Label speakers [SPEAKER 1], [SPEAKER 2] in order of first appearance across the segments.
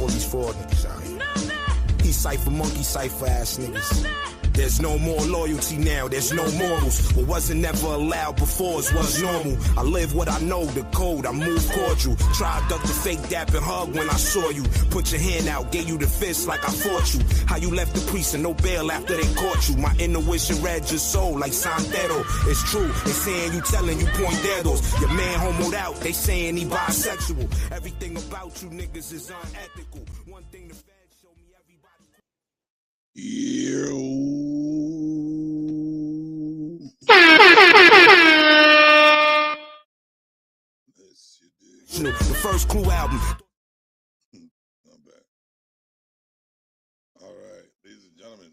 [SPEAKER 1] all these fraud niggas out here. He cipher monkey, cipher ass niggas. There's no more loyalty now, there's no morals. What wasn't never allowed before is what's normal. I live what I know, the code, I move cordial. Try to duck the fake dap and hug when I saw you. Put your hand out, gave you the fist like I fought you. How you left the priest and no bail after they caught you. My intuition read your soul like Santero. It's true, they saying you telling you pointeros. Your man homoed out, they saying he bisexual. Everything about you niggas is unethical. One thing the feds show me everybody. The first Clue album.
[SPEAKER 2] Not bad. All right, ladies and gentlemen,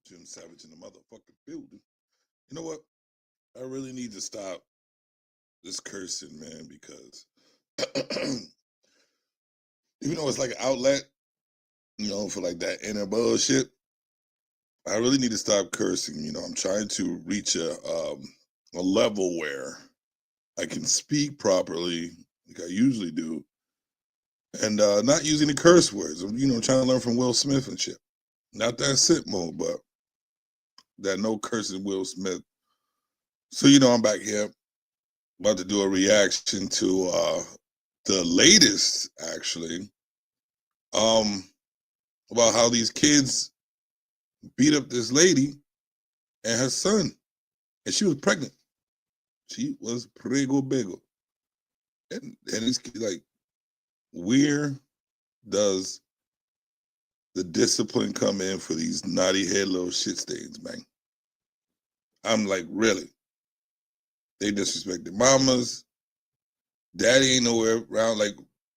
[SPEAKER 2] Jim Savage in the motherfucking building. You know what? I really need to stop this cursing, man, because even though it's like an outlet, you know, for like that inner bullshit, I really need to stop cursing. You know, I'm trying to reach a level where I can speak properly, like I usually do, and not using the curse words. You know, trying to learn from Will Smith and shit. Not that sit mode, but that no cursing Will Smith. So, you know, I'm back here about to do a reaction to the latest, actually, about how these kids beat up this lady and her son, and she was pregnant. She was prego bego. And it's like, where does the discipline come in for these naughty head little shit stains, man? I'm like, really? They disrespected mamas. Daddy ain't nowhere around. Like,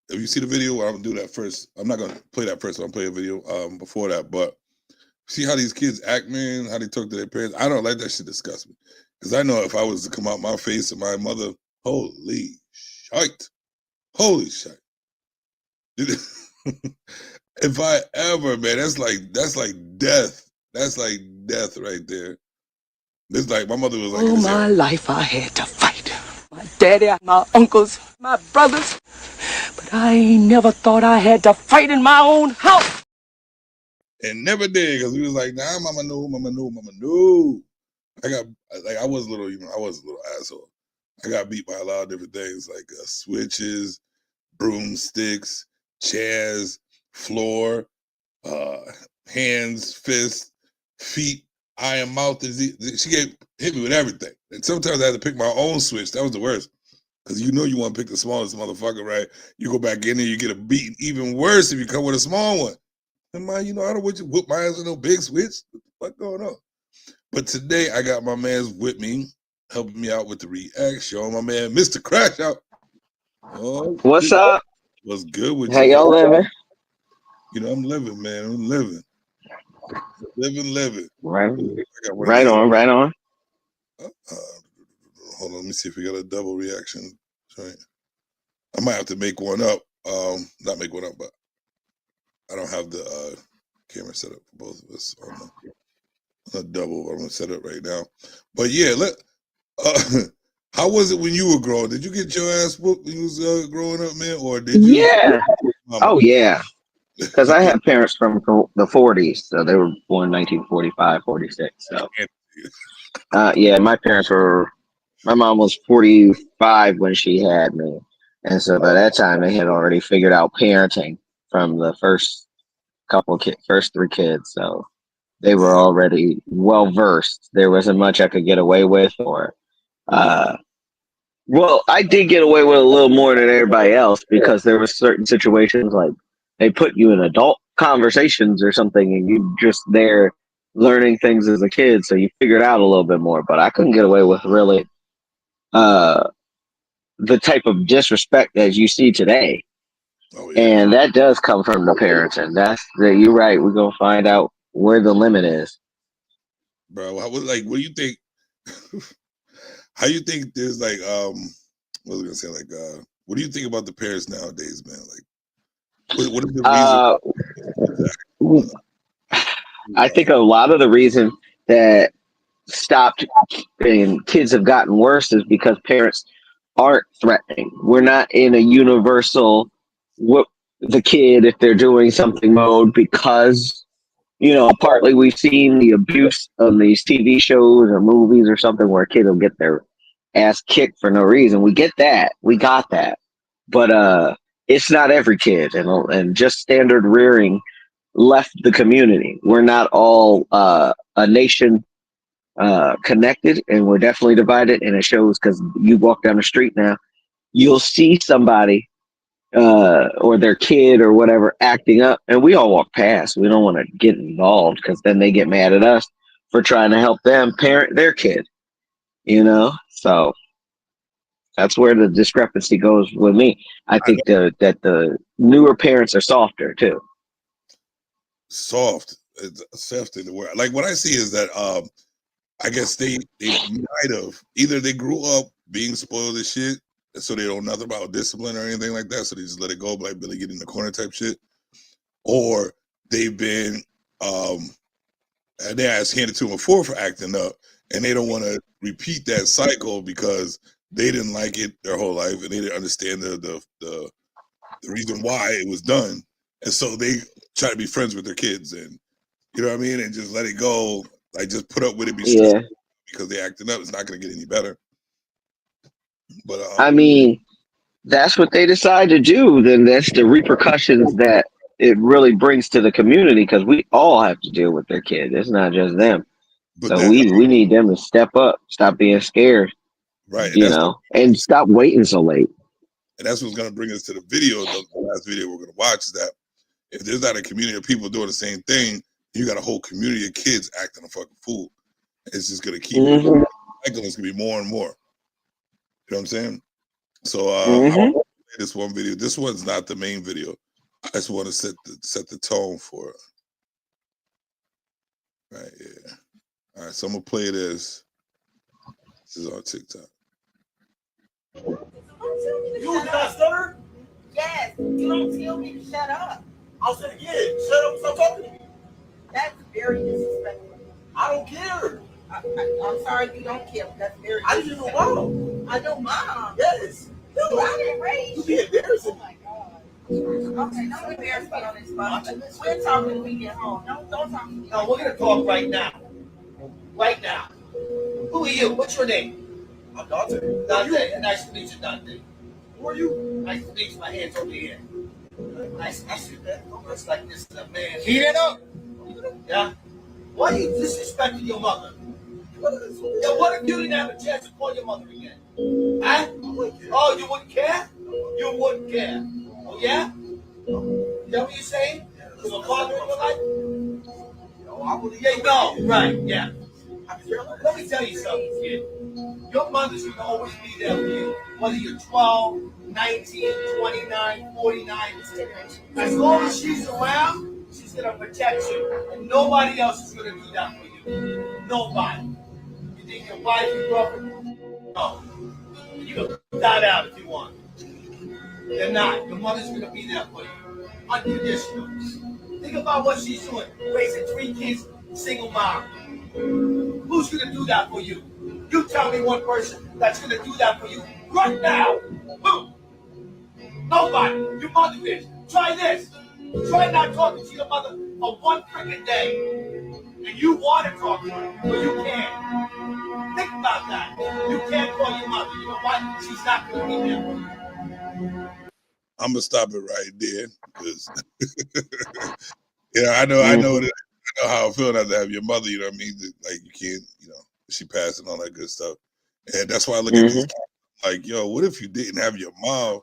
[SPEAKER 2] if you see the video, I'm gonna do that first. I'm not gonna play that first. I'm gonna play a video before that. But see how these kids act, man, how they talk to their parents. I don't like that shit. Disgust me. Because I know if I was to come out my face and my mother, holy shite. Holy shite. If I ever, man, that's like death. That's like death right there. It's like my mother was like,
[SPEAKER 3] all my life I had to fight. My daddy, my uncles, my brothers. But I ain't never thought I had to fight in my own house.
[SPEAKER 2] And never did, because we was like, nah, mama, no. I was a little, you know, I was a little asshole. I got beat by a lot of different things, like switches, broomsticks, chairs, floor, hands, fists, feet, eye and mouth. She hit me with everything. And sometimes I had to pick my own switch. That was the worst. Because you know you want to pick the smallest motherfucker, right? You go back in there, you get a beat. Even worse if you come with a small one. And man, you know, I don't want you to whoop my ass with no big switch. What the fuck going on? But today I got my mans with me, helping me out with the reaction. My man, Mr. Crash Out. Oh,
[SPEAKER 4] what's up?
[SPEAKER 2] What's good with
[SPEAKER 4] How
[SPEAKER 2] you?
[SPEAKER 4] y'all living?
[SPEAKER 2] You know, I'm living, man. I'm living. Living.
[SPEAKER 4] Right on.
[SPEAKER 2] Hold on, let me see if we got a double reaction. Right. I might have to make one up. Not make one up, but I don't have the camera set up for both of us on the double. I'm gonna set it right now. But yeah, how was it when you were growing? Did you get your ass whooped when you was growing up, man, or did you?
[SPEAKER 4] Yeah. Oh yeah. Because I had parents from the 40s, so they were born 1945, 46. So, yeah, my mom was 45 when she had me. And so by that time, they had already figured out parenting from the first three kids. So they were already well versed. There wasn't much I could get away with, well, I did get away with a little more than everybody else because there were certain situations like they put you in adult conversations or something and you just there learning things as a kid, so you figured out a little bit more. But I couldn't get away with really the type of disrespect as you see today.
[SPEAKER 2] Oh, yeah.
[SPEAKER 4] And that does come from the parents, and you're right. We're gonna find out where the limit is.
[SPEAKER 2] Bro, what do you think? How you think there's like what was I gonna say? Like what do you think about the parents nowadays, man? Like what is the reason?
[SPEAKER 4] I think a lot of the reason that stopped and kids have gotten worse is because parents aren't threatening. We're not in a universal the kid if they're doing something mode because, partly we've seen the abuse on these TV shows or movies or something where a kid will get their ass kicked for no reason. We get that. We got that. But it's not every kid. And just standard rearing left the community. We're not all a nation connected, and we're definitely divided. And it shows because you walk down the street now, you'll see somebody or their kid or whatever acting up, and we all walk past. We don't want to get involved because then they get mad at us for trying to help them parent their kid. So that's where the discrepancy goes with me. I think that the newer parents are softer too.
[SPEAKER 2] Soft, it's soft in the word. Like what I see is that I guess they might have either they grew up being spoiled as shit, so they don't know nothing about discipline or anything like that, so they just let it go, like Billy get in the corner type shit, or they've been and their ass handed to them before for acting up, and they don't want to repeat that cycle because they didn't like it their whole life and they didn't understand the reason why it was done, and so they try to be friends with their kids, and you know what I mean, and just let it go, like just put up with it, because they acting up. It's not going to get any better. But
[SPEAKER 4] I mean, that's what they decide to do. Then that's the repercussions that it really brings to the community because we all have to deal with their kids. It's not just them. So we need them to step up, stop being scared,
[SPEAKER 2] right?
[SPEAKER 4] And stop waiting so late.
[SPEAKER 2] And that's what's going to bring us to the video. The last video we're going to watch is that if there's not a community of people doing the same thing, you got a whole community of kids acting a fucking fool. It's just going to keep it's going to be more and more. You know what I'm saying? So I want to play this one video. This one's not the main video. I just want to set the tone for it. Right, yeah. All right, so I'm going to play this. This is on TikTok.
[SPEAKER 5] You got stutter? Yes. You don't tell me to shut up. I'll say it again. Shut up, stop talking to me. That's very disrespectful. I don't care. I'm sorry you don't care. That's very disrespectful. I didn't know mom. I know mom. Yes. No, I didn't raise you. You be embarrassing. Oh my God. Okay, don't embarrass me on this phone. We're talking when we get home. Don't talk to me. No, we're gonna talk right now. Right now. Who are you? What's your name? I'm Dante. Dante. Nice to meet you, Dante. Who are you? Nice to meet you. My hand's over here. Nice to meet you. Don't looks like this is a man. Heat it up. Yeah. Why are you disrespecting your mother? Yeah, what if you didn't have a chance to call your mother again? Huh? Oh, you wouldn't care? You wouldn't care. Oh, yeah? Is that what you're saying? Because a father in your life? No, I wouldn't. Yeah, no, right, yeah. Let me tell you something, kid. Your mother's going to always be there for you. Whether you're 12, 19, 29, 49. As long as she's around, she's going to protect you. And nobody else is going to do that for you. Nobody. You think your wife, your girlfriend? No. You can die out if you want. They're not. Your mother's going to be there for you. Unconditional. Think about what she's doing. Raising 3 kids, single mom. Who's going to do that for you? You tell me one person that's going to do that for you right now. Who? Nobody. Your mother is. Try this. Try not talking to your mother for one freaking day. And you want to talk to her, but you can't. Think about that. You can't call your mother. You know why? She's not going to be there for you.
[SPEAKER 2] I'm going to stop it right there. Because, I know how I feel not to have your mother, you know what I mean? Like, you can't, she passed and all that good stuff. And that's why I look at these kids like, yo, what if you didn't have your mom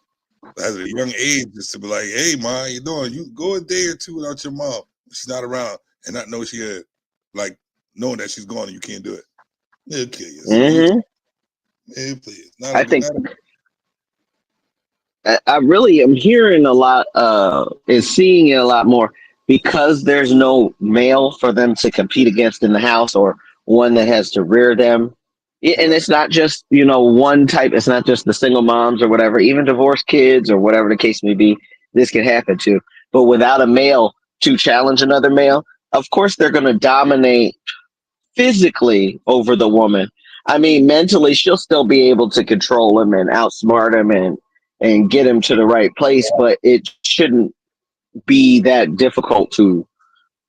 [SPEAKER 2] at a young age just to be like, hey, mom, how you doing? You go a day or two without your mom. She's not around and not know she had, like, knowing that she's gone and you can't do it. It'll kill you. Man, please.
[SPEAKER 4] I think I really am hearing a lot and seeing it a lot more because there's no male for them to compete against in the house or one that has to rear them. And it's not just, one type. It's not just the single moms or whatever, even divorced kids or whatever the case may be. This can happen to. But without a male to challenge another male, of course, they're going to dominate physically over the woman. I mean, mentally, she'll still be able to control him and outsmart him and get him to the right place. But it shouldn't be that difficult to,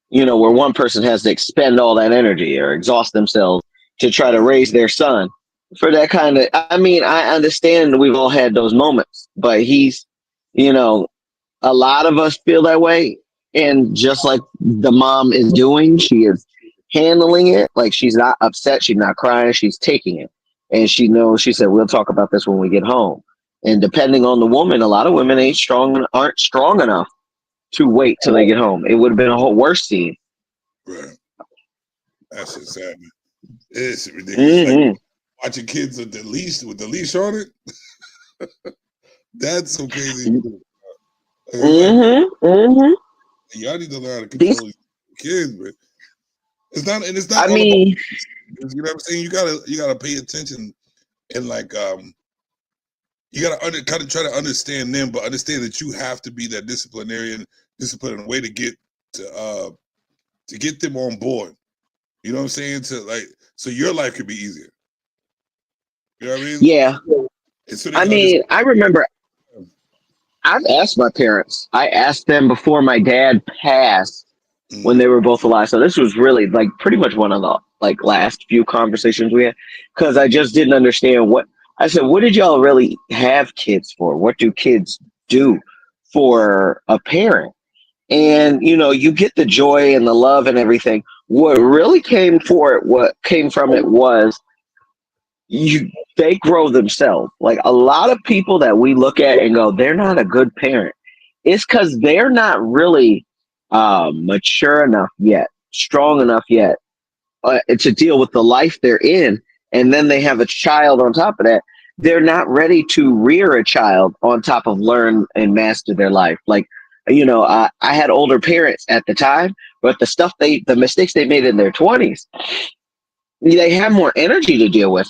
[SPEAKER 4] where one person has to expend all that energy or exhaust themselves to try to raise their son for that kind of. I mean, I understand we've all had those moments, but you know, a lot of us feel that way. And just like the mom is doing, she is handling it. Like she's not upset, she's not crying, she's taking it. And she knows, she said, we'll talk about this when we get home. And depending on the woman, a lot of women aren't strong enough to wait till they get home. It would have been a whole worse scene.
[SPEAKER 2] Right. That's just sad, man. It's ridiculous.
[SPEAKER 4] Mm-hmm.
[SPEAKER 2] Like watching kids with the leash on it. That's so crazy.
[SPEAKER 4] Mm-hmm.
[SPEAKER 2] Y'all need to learn how to control these kids, but it's not all about, you know what I'm saying? You gotta pay attention and like you gotta kind of try to understand them, but understand that you have to be that discipline in a way to get them on board. You know what I'm saying? So your life could be easier. You know what I mean?
[SPEAKER 4] Yeah.
[SPEAKER 2] And so
[SPEAKER 4] I mean, I remember I've asked my parents. I asked them before my dad passed when they were both alive. So this was really like pretty much one of the like last few conversations we had, because I just didn't understand what I said. What did y'all really have kids for? What do kids do for a parent? And you get the joy and the love and everything. What really what came from it was they grow themselves. Like a lot of people that we look at and go, they're not a good parent. It's because they're not really mature enough yet, strong enough yet to deal with the life they're in. And then they have a child on top of that. They're not ready to rear a child on top of learn and master their life. Like, I had older parents at the time, but the mistakes they made in their 20s, they have more energy to deal with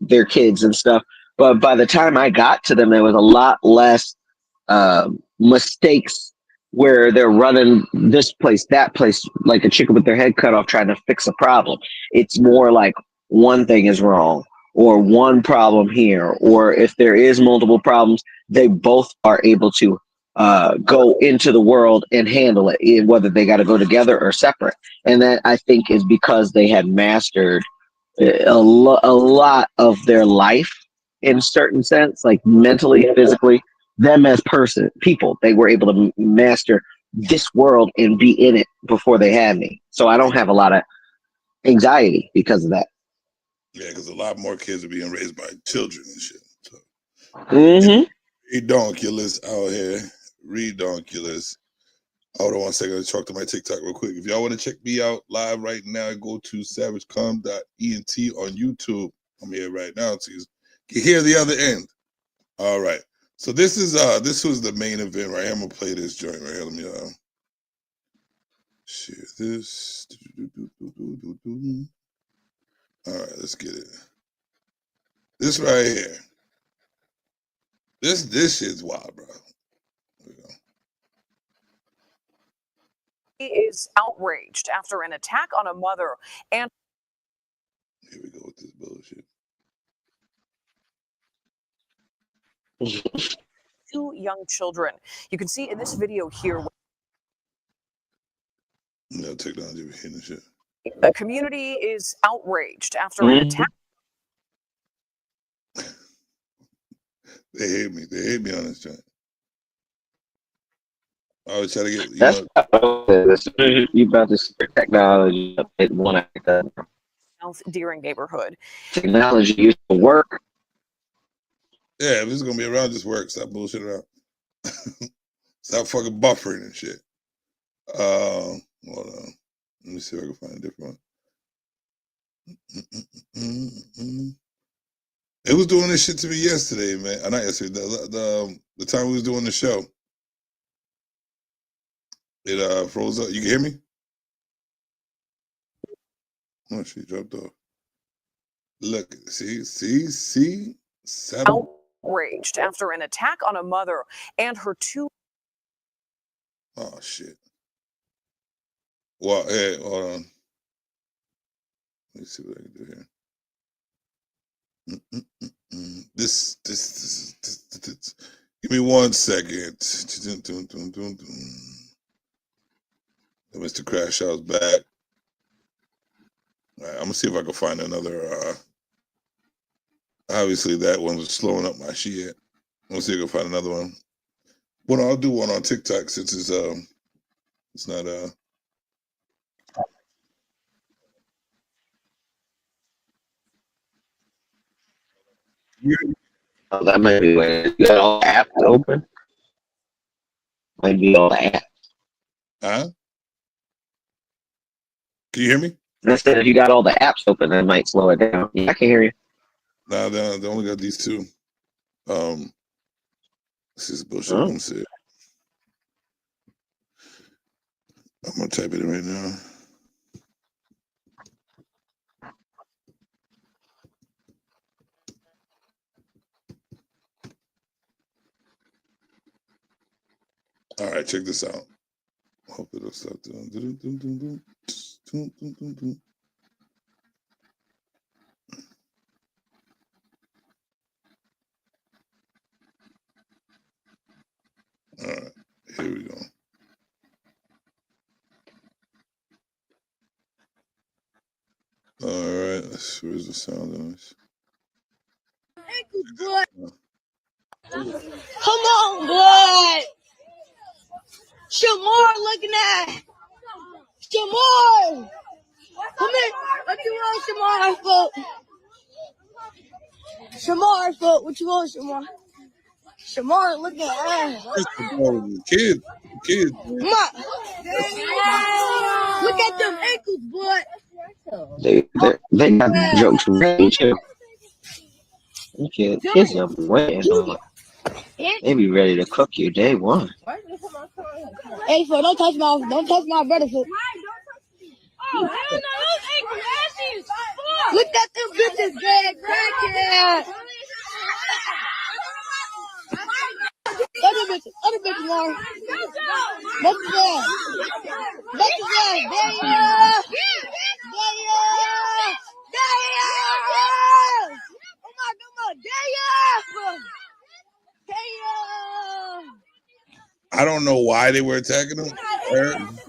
[SPEAKER 4] their kids and stuff. But by the time I got to them, there was a lot less mistakes where they're running this place, that place, like a chicken with their head cut off trying to fix a problem. It's more like one thing is wrong or one problem here, or if there is multiple problems, they both are able to go into the world and handle it, whether they got to go together or separate. And that I think is because they had mastered a lot of their life in certain sense, like mentally, physically, them as people, they were able to master this world and be in it before they had me. So I don't have a lot of anxiety because of that.
[SPEAKER 2] Yeah, because a lot more kids are being raised by children and shit. So. Redonkulous out here. Redonkulous. Hold on 1 second. Let's talk to my TikTok real quick. If y'all want to check me out live right now, go to savagecom.ent on YouTube. I'm here right now, so you can hear the other end. All right. So this was the main event right here. I'm gonna play this joint right here. Let me share this. All right, let's get it. This right here. This shit's wild, bro.
[SPEAKER 6] He is outraged after an attack on a mother and
[SPEAKER 2] here we go with this bullshit.
[SPEAKER 6] 2 young children. You can see in this video here.
[SPEAKER 2] No technology be hitting shit.
[SPEAKER 6] The community is outraged after an attack.
[SPEAKER 2] They hate me. They hate me on this joint. I was trying to get
[SPEAKER 4] as soon as you about to start technology, it won't act that.
[SPEAKER 6] South Deering neighborhood.
[SPEAKER 4] Technology used to work.
[SPEAKER 2] Yeah, if it's gonna be around, just work. Stop bullshit around. Stop fucking buffering and shit. Hold on. Let me see if I can find a different one. It was doing this shit to me yesterday, man. Not yesterday. The time we was doing the show. It froze up. You can hear me? Oh, she dropped off. Look, see.
[SPEAKER 6] Outraged after an attack on a mother and her 2.
[SPEAKER 2] Oh shit. Well, hey, hold on. Let me see what I can do here. This. Give me 1 second. Mr. Crash Out's back. All right, I'm gonna see if I can find another. Obviously, that one was slowing up my shit. I'm gonna see if I can find another one. Well, I'll do one on TikTok since it's not
[SPEAKER 4] Oh, that might be where you got all the apps open. Might be all the apps.
[SPEAKER 2] Huh? Can you hear me?
[SPEAKER 4] I said if you got all the apps open, that might slow it down. Yeah, I can hear you.
[SPEAKER 2] Nah, they only got these two. This is bullshit.
[SPEAKER 4] Oh.
[SPEAKER 2] I'm gonna say it. I'm gonna type it in right now. All right, check this out. Hope it'll stop doing. All right, here we go. All right, where's the sound noise?
[SPEAKER 7] Come on, boy. Shamar looking at. Shamar. Come here. What you want, Shamar? Foot. Shamar, foot. What you want, Shamar? Shamar looking at.
[SPEAKER 2] The kids.
[SPEAKER 7] Come on. Look at them ankles, boy.
[SPEAKER 4] They got jokes ready too. Kids are way into it. They be ready to cook you day one.
[SPEAKER 7] Hey, foot, don't touch my brother, foot. Oh, hell no, those ankle asses. Look at them bitches, Greg. Crackhead. Other bitches, Lauren. Both of them.
[SPEAKER 2] I don't know why they were attacking them.
[SPEAKER 7] The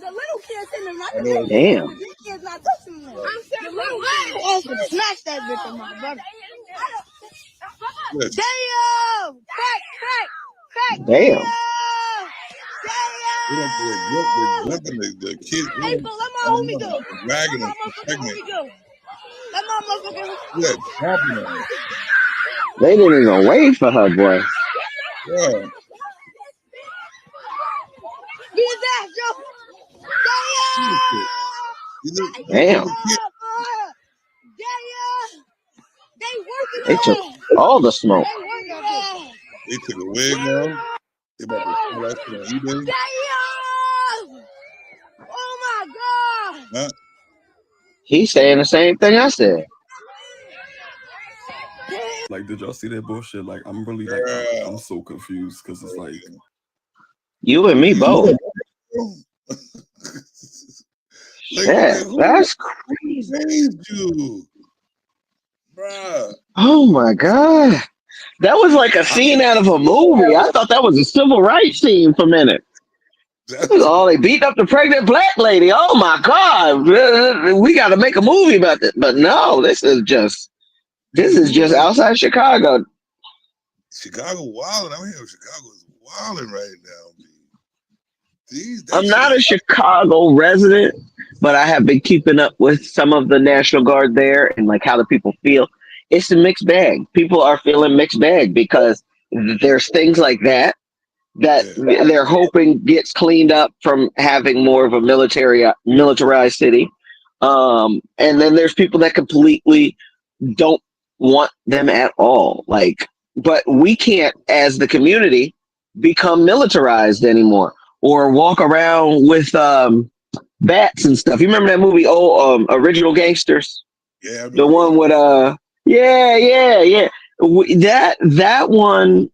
[SPEAKER 7] little kids in them, not the big
[SPEAKER 4] Damn.
[SPEAKER 7] kids. The big kids not touching them. The little kids. Smash that bitch on my brother.
[SPEAKER 2] Yes.
[SPEAKER 7] Damn! Crack!
[SPEAKER 4] Damn.
[SPEAKER 2] They're jumping the kids.
[SPEAKER 7] Hey, but let my homie go.
[SPEAKER 2] Dragging them.
[SPEAKER 7] Let my motherfucker.
[SPEAKER 2] Yeah, dropping them.
[SPEAKER 4] They didn't even wait for her, boy.
[SPEAKER 2] Yeah.
[SPEAKER 7] Be his ass, Joe.
[SPEAKER 4] Damn.
[SPEAKER 7] They
[SPEAKER 4] They took all the smoke.
[SPEAKER 2] They took a wig off. They about to sell that shit on eBay.
[SPEAKER 7] Damn! Oh my God!
[SPEAKER 2] Huh?
[SPEAKER 4] He's saying the same thing I said.
[SPEAKER 8] Like, did y'all see that bullshit? Like, I'm really like, I'm so confused because it's like
[SPEAKER 4] You and me both. Yeah, that's crazy.
[SPEAKER 2] Bruh.
[SPEAKER 4] Oh my God. That was like a scene out of a movie. I thought that was a civil rights scene for a minute. Oh, they beat up the pregnant black lady. Oh my God. We got to make a movie about this. But no, this is just outside Chicago.
[SPEAKER 2] Chicago wilding. I'm here. Chicago is wilding right now.
[SPEAKER 4] I'm not a Chicago resident, but I have been keeping up with some of the National Guard there and like how the people feel. It's a mixed bag. People are feeling mixed bag because there's things like that they're hoping gets cleaned up from having more of a militarized city. And then there's people that completely don't want them at all. Like, but we can't, as the community, become militarized anymore or walk around with bats and stuff. You remember that movie, Original Gangsters?
[SPEAKER 2] Yeah.
[SPEAKER 4] The one with that one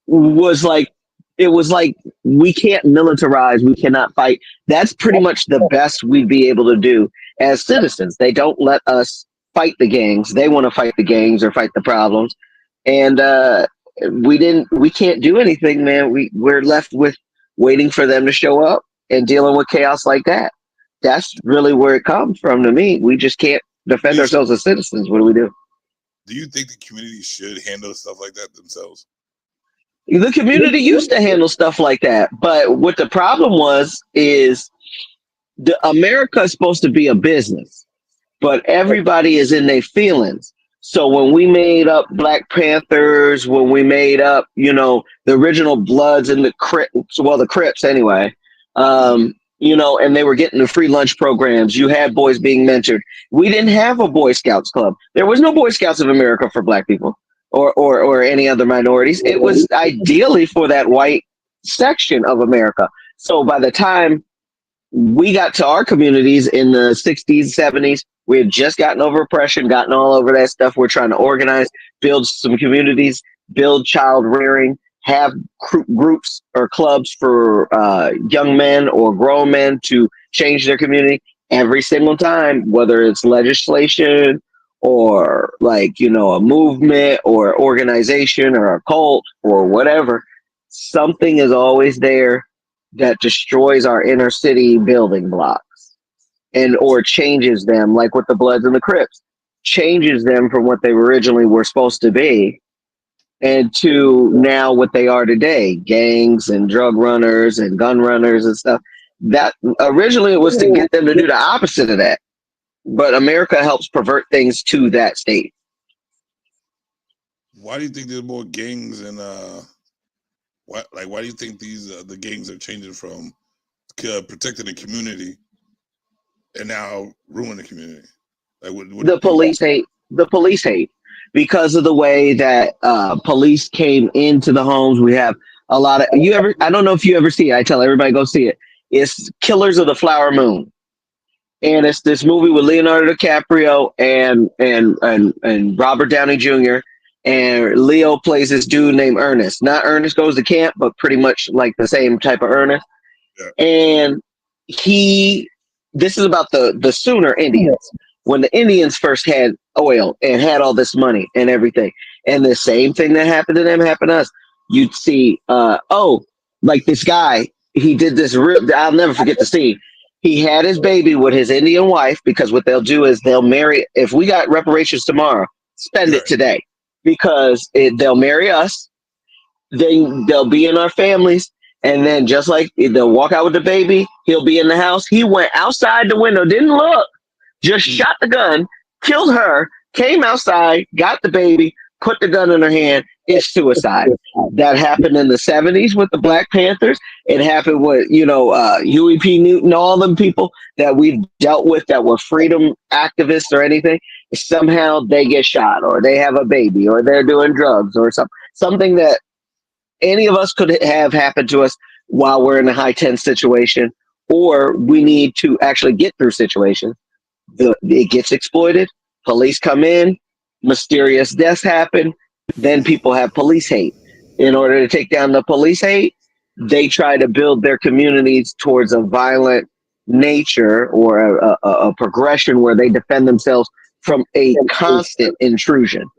[SPEAKER 4] was like, it was like, we can't militarize, we cannot fight. That's pretty much the best we'd be able to do as citizens. They don't let us fight the gangs. They want to fight the gangs or fight the problems. And we can't do anything, man. We're left with waiting for them to show up and dealing with chaos like that. That's really where it comes from to me. We just can't defend ourselves as citizens. What do we do?
[SPEAKER 2] Do you think the community should handle stuff like that themselves?
[SPEAKER 4] The community used to handle stuff like that, but what the problem is America is supposed to be a business, but everybody is in their feelings. So when we made up Black Panthers, when we made up, the original Bloods and the Crips, well, the Crips anyway, and they were getting the free lunch programs. You had boys being mentored. We didn't have a Boy Scouts club. There was no Boy Scouts of America for Black people or any other minorities. It was ideally for that white section of America. So by the time we got to our communities in the 60s, 70s, we had just gotten over oppression, gotten all over that stuff. We're trying to organize, build some communities, build child rearing, have groups or clubs for young men or grown men to change their community every single time, whether it's legislation or a movement or organization or a cult or whatever. Something is always there that destroys our inner city building blocks or changes them, like with the Bloods and the Crips, changes them from what they originally were supposed to be and to now what they are today, gangs and drug runners and gun runners and stuff. That originally it was to get them to do the opposite of that. But America helps pervert things to that state.
[SPEAKER 2] Why do you think there's more gangs and why do you think these the gangs are changing from protecting the community and now ruin the community?
[SPEAKER 4] The police hate because of the way that police came into the homes. We have a lot of I don't know if you ever see it. I tell everybody go see it. It's Killers of the Flower Moon, and it's this movie with Leonardo DiCaprio and Robert Downey Jr. And Leo plays this dude named Ernest. Not Ernest Goes to Camp, but pretty much like the same type of Ernest. Yeah. And this is about the Sooner Indians. When the Indians first had oil and had all this money and everything. And the same thing that happened to them happened to us. You'd see, like this guy, he did this I'll never forget the scene. He had his baby with his Indian wife, because what they'll do is they'll marry. If we got reparations tomorrow, spend it today, because they'll marry us. They'll be in our families. And then just like they'll walk out with the baby, he'll be in the house. He went outside the window, didn't look, just shot the gun, killed her, came outside, got the baby, put the gun in her hand. It's suicide. That happened in the 70s with the Black Panthers. It happened with, Huey P. Newton, all them people that we've dealt with that were freedom activists or anything. Somehow they get shot, or they have a baby, or they're doing drugs, or something that any of us could have happened to us while we're in a high tense situation, or we need to actually get through situations. It gets exploited. Police come in, mysterious deaths happen. Then people have police hate. In order to take down the police hate, they try to build their communities towards a violent nature or a progression where they defend themselves from a constant intrusion.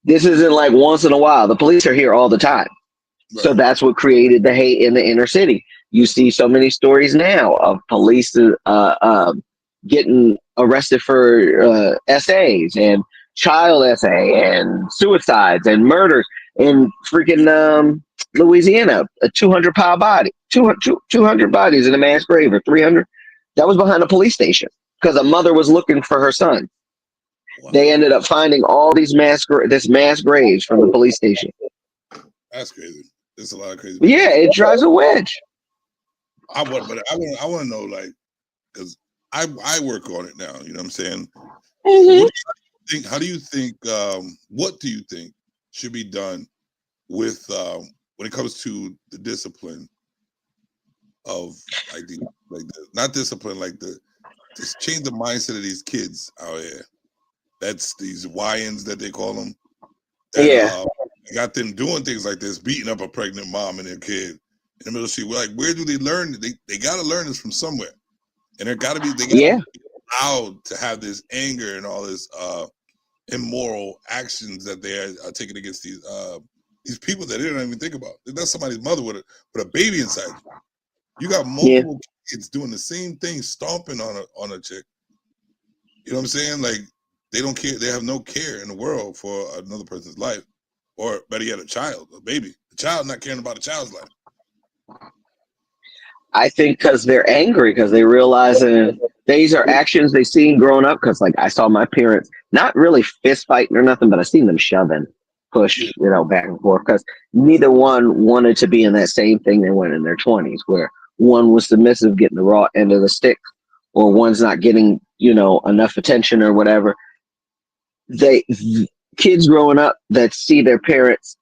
[SPEAKER 4] This isn't like once in a while. The police are here all the time. Right. So that's what created the hate in the inner city. You see so many stories now of police getting arrested for essays and child essay and suicides and murders in freaking Louisiana. A 200-pound body, 200 bodies in a mass grave, or 300. That was behind a police station because a mother was looking for her son. Wow. They ended up finding all these mass graves from the police station.
[SPEAKER 2] That's crazy. There's a lot of crazy.
[SPEAKER 4] Yeah, it drives a wedge.
[SPEAKER 2] I want to know, like, because I work on it now. You know what I'm saying? Mm-hmm. How do you think? What do you think should be done with when it comes to the discipline of not discipline, just change the mindset of these kids out here? That's these YNs that they call them. That, got them doing things like this, beating up a pregnant mom and their kid in the middle of the street. We're like, where do they learn? They got to learn this from somewhere, and they got to be allowed to have this anger and all this immoral actions that they are taking against these these people that they don't even think about. That's somebody's mother with a baby inside. You got multiple kids doing the same thing, stomping on a chick. You know what I'm saying? Like, they don't care. They have no care in the world for another person's life, or better yet, a child, a baby. The child not caring about a child's life.
[SPEAKER 4] I think because they're angry, because they realizing these are actions they seen growing up. Because like I saw my parents not really fist fighting or nothing, but I seen them shoving, push, back and forth. Because neither one wanted to be in that same thing they went in their 20s, where one was submissive, getting the raw end of the stick, or one's not getting enough attention or whatever. Kids growing up that see their parents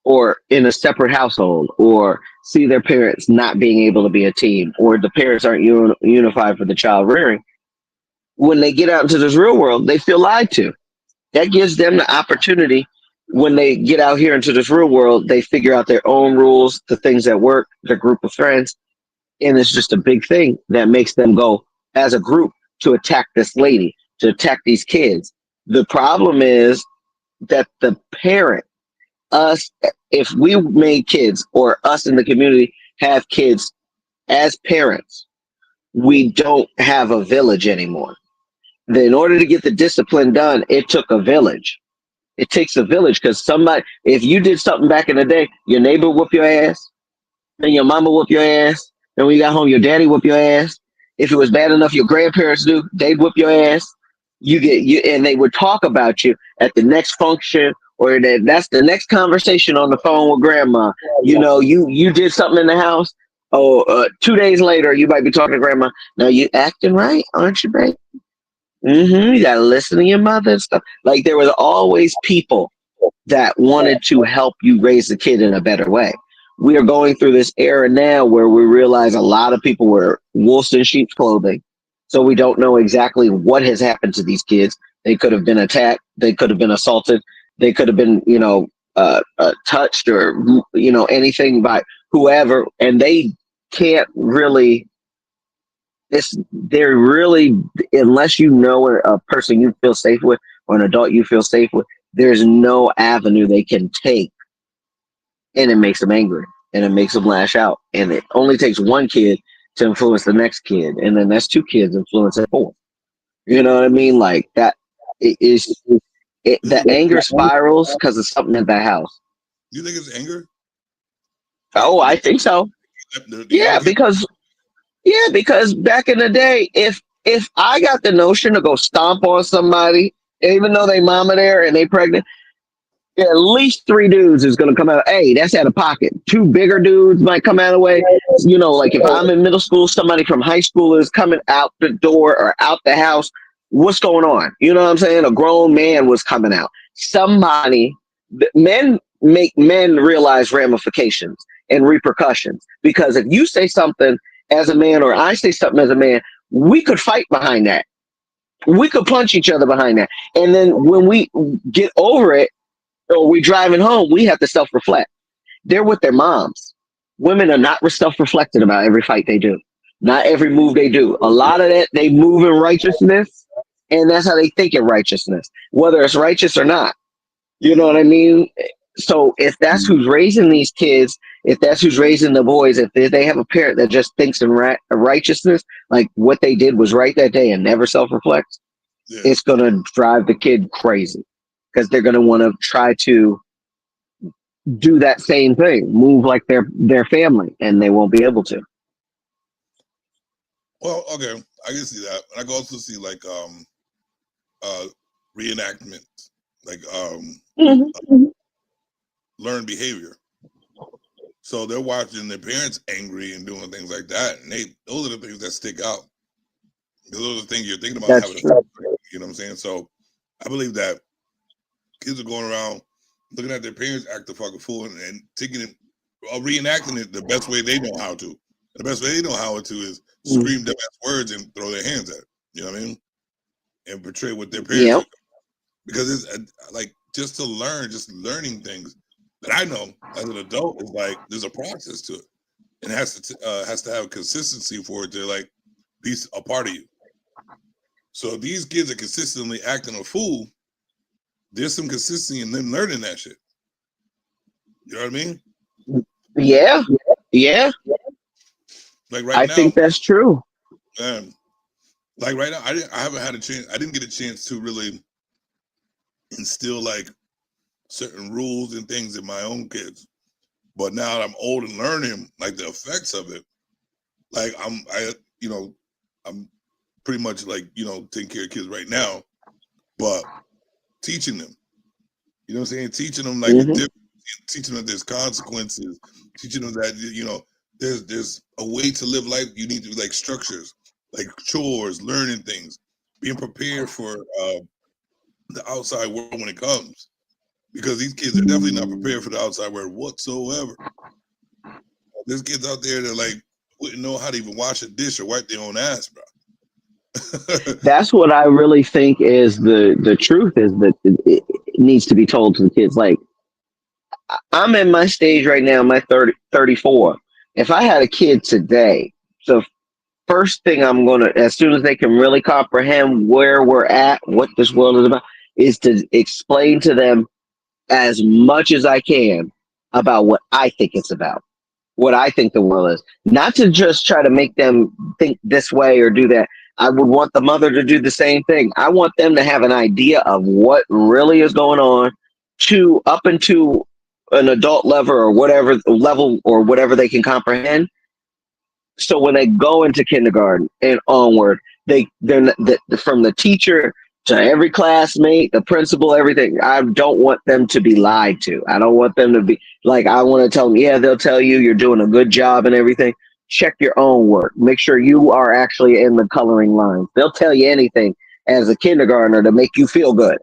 [SPEAKER 4] or in a separate household, or see their parents not being able to be a team, or the parents aren't unified for the child rearing, when they get out into this real world, they feel lied to. That gives them the opportunity. When they get out here into this real world, they figure out their own rules, the things that work, their group of friends, and it's just a big thing that makes them go as a group to attack this lady, to attack these kids. The problem is that the parent, us, if we made kids, or us in the community have kids as parents, we don't have a village anymore. In order to get the discipline done, it took a village. It takes a village, because somebody, if you did something back in the day, your neighbor whoop your ass, and your mama whoop your ass, and when you got home, your daddy whoop your ass. If it was bad enough, your grandparents do, they'd whoop your ass. And they would talk about you at the next function, or that's the next conversation on the phone with grandma. You did something in the house. 2 days later, you might be talking to grandma. Now you acting right, aren't you, babe? You gotta listen to your mother and stuff. Like, there was always people that wanted to help you raise the kid in a better way. We are going through this era now where we realize a lot of people wear wolves in sheep's clothing. So we don't know exactly what has happened to these kids. They could have been attacked. They could have been assaulted. They could have been, touched, or, anything by whoever. And they can't really, they're really, unless you know a person you feel safe with, or an adult you feel safe with, there's no avenue they can take. And it makes them angry, and it makes them lash out. And it only takes one kid to influence the next kid, and then that's two kids influencing four. You know what I mean? Like that. The anger spirals because of something in that house.
[SPEAKER 2] You think it's anger?
[SPEAKER 4] Oh, I think so. Yeah, because back in the day, if I got the notion to go stomp on somebody, even though they mama there and they pregnant, at least 3 dudes is going to come out. Hey, that's out of pocket. 2 bigger dudes might come out of the way. Like if I'm in middle school, somebody from high school is coming out the door or out the house. What's going on? You know what I'm saying? A grown man was coming out. Men make men realize ramifications and repercussions. Because if you say something as a man, or I say something as a man, we could fight behind that. We could punch each other behind that. And then when we get over it, or we driving home, we have to self-reflect. They're with their moms. Women are not self-reflecting about every fight they do, not every move they do. A lot of that, they move in righteousness, and that's how they think in righteousness, whether it's righteous or not. You know what I mean? So if that's who's raising these kids, if that's who's raising the boys, if they have a parent that just thinks in righteousness, like what they did was right that day and never self-reflects, it's going to drive the kid crazy. Because they're going to want to try to do that same thing, move like their family, and they won't be able to.
[SPEAKER 2] Well, okay, I can see that. I can also see like reenactment, like learned behavior. So they're watching their parents angry and doing things like that, and those are the things that stick out. Those are the things you're thinking about having. You know what I'm saying? So I believe that kids are going around looking at their parents act the fucking fool and taking it, reenacting it the best way they know how to. And the best way they know how to is scream the best words and throw their hands at it. You know what I mean? And portray what their parents are. Because it's like just learning things that I know as an adult is like there's a process to it, and it has to have consistency for it to like be a part of you. So if these kids are consistently acting a fool, there's some consistency in them learning that shit. You know what I mean?
[SPEAKER 4] Yeah.
[SPEAKER 2] Like right
[SPEAKER 4] I
[SPEAKER 2] now,
[SPEAKER 4] think that's true.
[SPEAKER 2] like right now, I haven't had a chance. I didn't get a chance to really instill like certain rules and things in my own kids. But now that I'm old and learning like the effects of it, like I'm pretty much like, taking care of kids right now, but teaching them, you know what I'm saying? Teaching them like the difference, teaching them there's consequences, teaching them that, there's a way to live life. You need to be like structures, like chores, learning things, being prepared for the outside world when it comes. Because these kids are definitely not prepared for the outside world whatsoever. There's kids out there that like wouldn't know how to even wash a dish or wipe their own ass, bro.
[SPEAKER 4] That's what I really think is the truth is that it needs to be told to the kids. Like, I'm in my stage right now, my 34. If I had a kid today, so first thing I'm going to, as soon as they can really comprehend where we're at, what this world is about, is to explain to them as much as I can about what I think it's about, what I think the world is. Not to just try to make them think this way or do that. I would want the mother to do the same thing. I want them to have an idea of what really is going on to up into an adult level or whatever they can comprehend. So when they go into kindergarten and onward, from the teacher to every classmate, the principal, everything. I don't want them to be lied to. I don't want them to be like, I want to tell them, yeah, they'll tell you you're doing a good job and everything. Check your own work. Make sure you are actually in the coloring lines. They'll tell you anything as a kindergartner to make you feel good.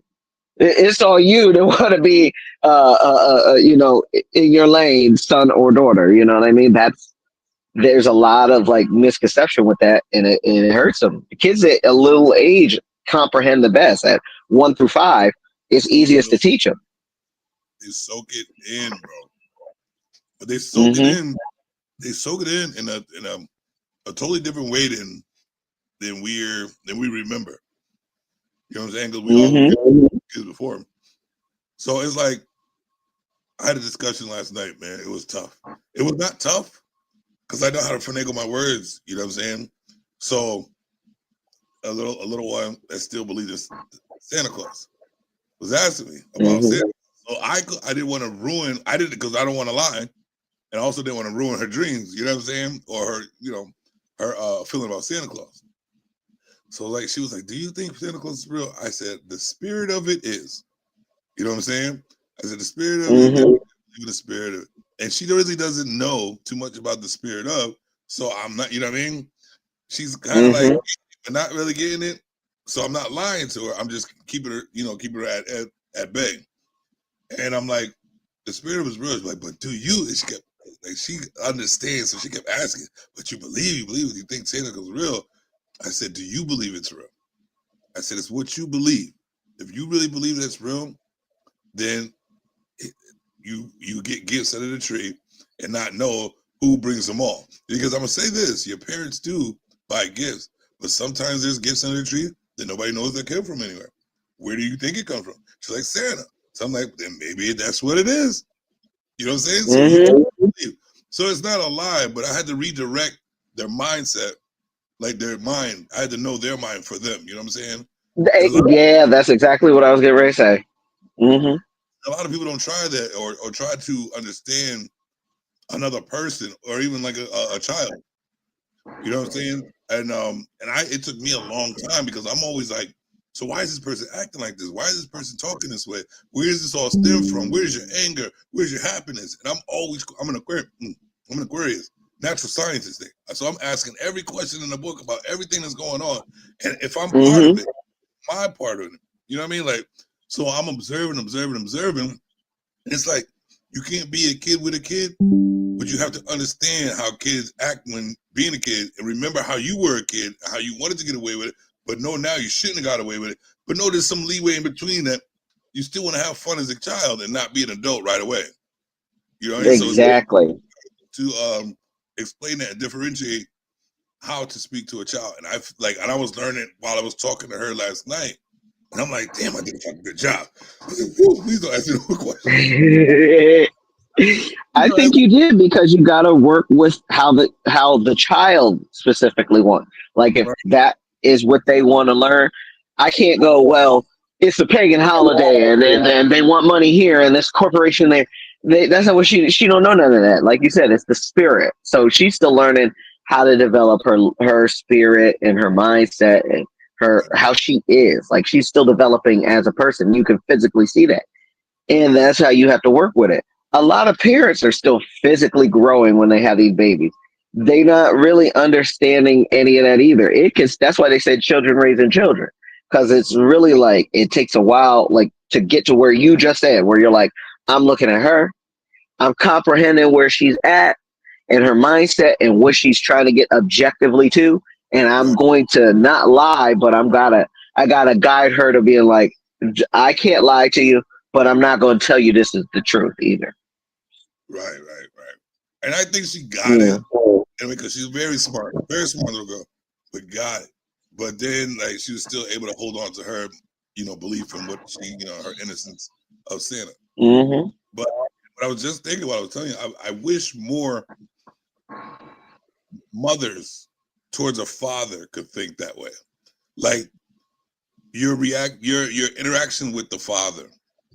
[SPEAKER 4] It's on you to want to be, in your lane, son or daughter. You know what I mean? There's a lot of like misconception with that, and it hurts them. The kids at a little age comprehend the best. At 1 through 5, it's easiest to teach them.
[SPEAKER 2] They soak it in, bro. But they soak it in. They soak it in a totally different way than we remember. You know what I'm saying? Because we all kids before. So it's like I had a discussion last night, man. It was tough. It was not tough because I know how to finagle my words. You know what I'm saying? So a little one that still believes in Santa Claus was asking me about Santa. So I didn't want to ruin. I did it because I don't want to lie, and I also didn't want to ruin her dreams. You know what I'm saying? Or her, her feeling about Santa Claus. So like she was like, "Do you think Santa Claus is real?" I said, "The spirit of it is." You know what I'm saying? I said, "The spirit of it, even the spirit of it." And she really doesn't know too much about the spirit of. So I'm not. You know what I mean? She's kind of like, but not really getting it. So I'm not lying to her. I'm just keeping her at bay. And I'm like, the spirit was real. She's like, but do you? And she kept like she understands, so she kept asking, but you believe it, you think Santa Claus is real? I said, do you believe it's real? I said, it's what you believe. If you really believe that it's real, then you get gifts under the tree and not know who brings them all. Because I'm gonna say this: your parents do buy gifts, but sometimes there's gifts under the tree that nobody knows that came from anywhere. Where do you think it comes from? She's like, Santa. So I'm like, then maybe that's what it is. You know what I'm saying? So it's not a lie, but I had to redirect their mindset, like their mind. I had to know their mind for them. You know what I'm saying?
[SPEAKER 4] Yeah, that's exactly what I was getting ready to say.
[SPEAKER 2] A lot of people don't try that or try to understand another person or even like a child. You know what I'm saying? And it took me a long time because I'm always like, so why is this person acting like this? Why is this person talking this way? Where does this all stem from? Where's your anger? Where's your happiness? And I'm an Aquarius, natural scientist thing. So I'm asking every question in the book about everything that's going on. And if I'm part of it, my part of it, you know what I mean? Like, so I'm observing. And it's like, you can't be a kid with a kid, but you have to understand how kids act when being a kid and remember how you were a kid, how you wanted to get away with it, but no, now you shouldn't have got away with it. But no, there's some leeway in between that you still want to have fun as a child and not be an adult right away. You know what I mean?
[SPEAKER 4] Exactly.
[SPEAKER 2] So to explain that and differentiate how to speak to a child. And I was learning while I was talking to her last night. And I'm like, damn, I did a fucking good job. I said, please don't ask me no questions.
[SPEAKER 4] I think you did because you got to work with how the child specifically wants. Like if
[SPEAKER 2] Right.
[SPEAKER 4] that is what they want to learn, I can't go. Well, it's a pagan holiday, and they want money here, and this corporation there. That's not what she don't know none of that. Like you said, it's the spirit. So she's still learning how to develop her spirit and her mindset and her how she is. Like she's still developing as a person. You can physically see that, and that's how you have to work with it. A lot of parents are still physically growing when they have these babies. They not really understanding any of that either. That's why they said children raising children, because it's really like it takes a while, like to get to where you just said, where you're like, I'm looking at her, I'm comprehending where she's at and her mindset and what she's trying to get objectively to, and I'm
[SPEAKER 2] Right.
[SPEAKER 4] going to not lie, but I gotta guide her to being like, I can't lie to you, but I'm not going to tell you this is the truth either.
[SPEAKER 2] Right. And I think she got
[SPEAKER 4] Yeah.
[SPEAKER 2] it. And because she's very smart little girl, but got it. But then, like, she was still able to hold on to her, belief in what she, her innocence of Santa.
[SPEAKER 4] Mm-hmm.
[SPEAKER 2] But I was just thinking while I was telling you, I wish more mothers towards a father could think that way. Like your interaction with the father.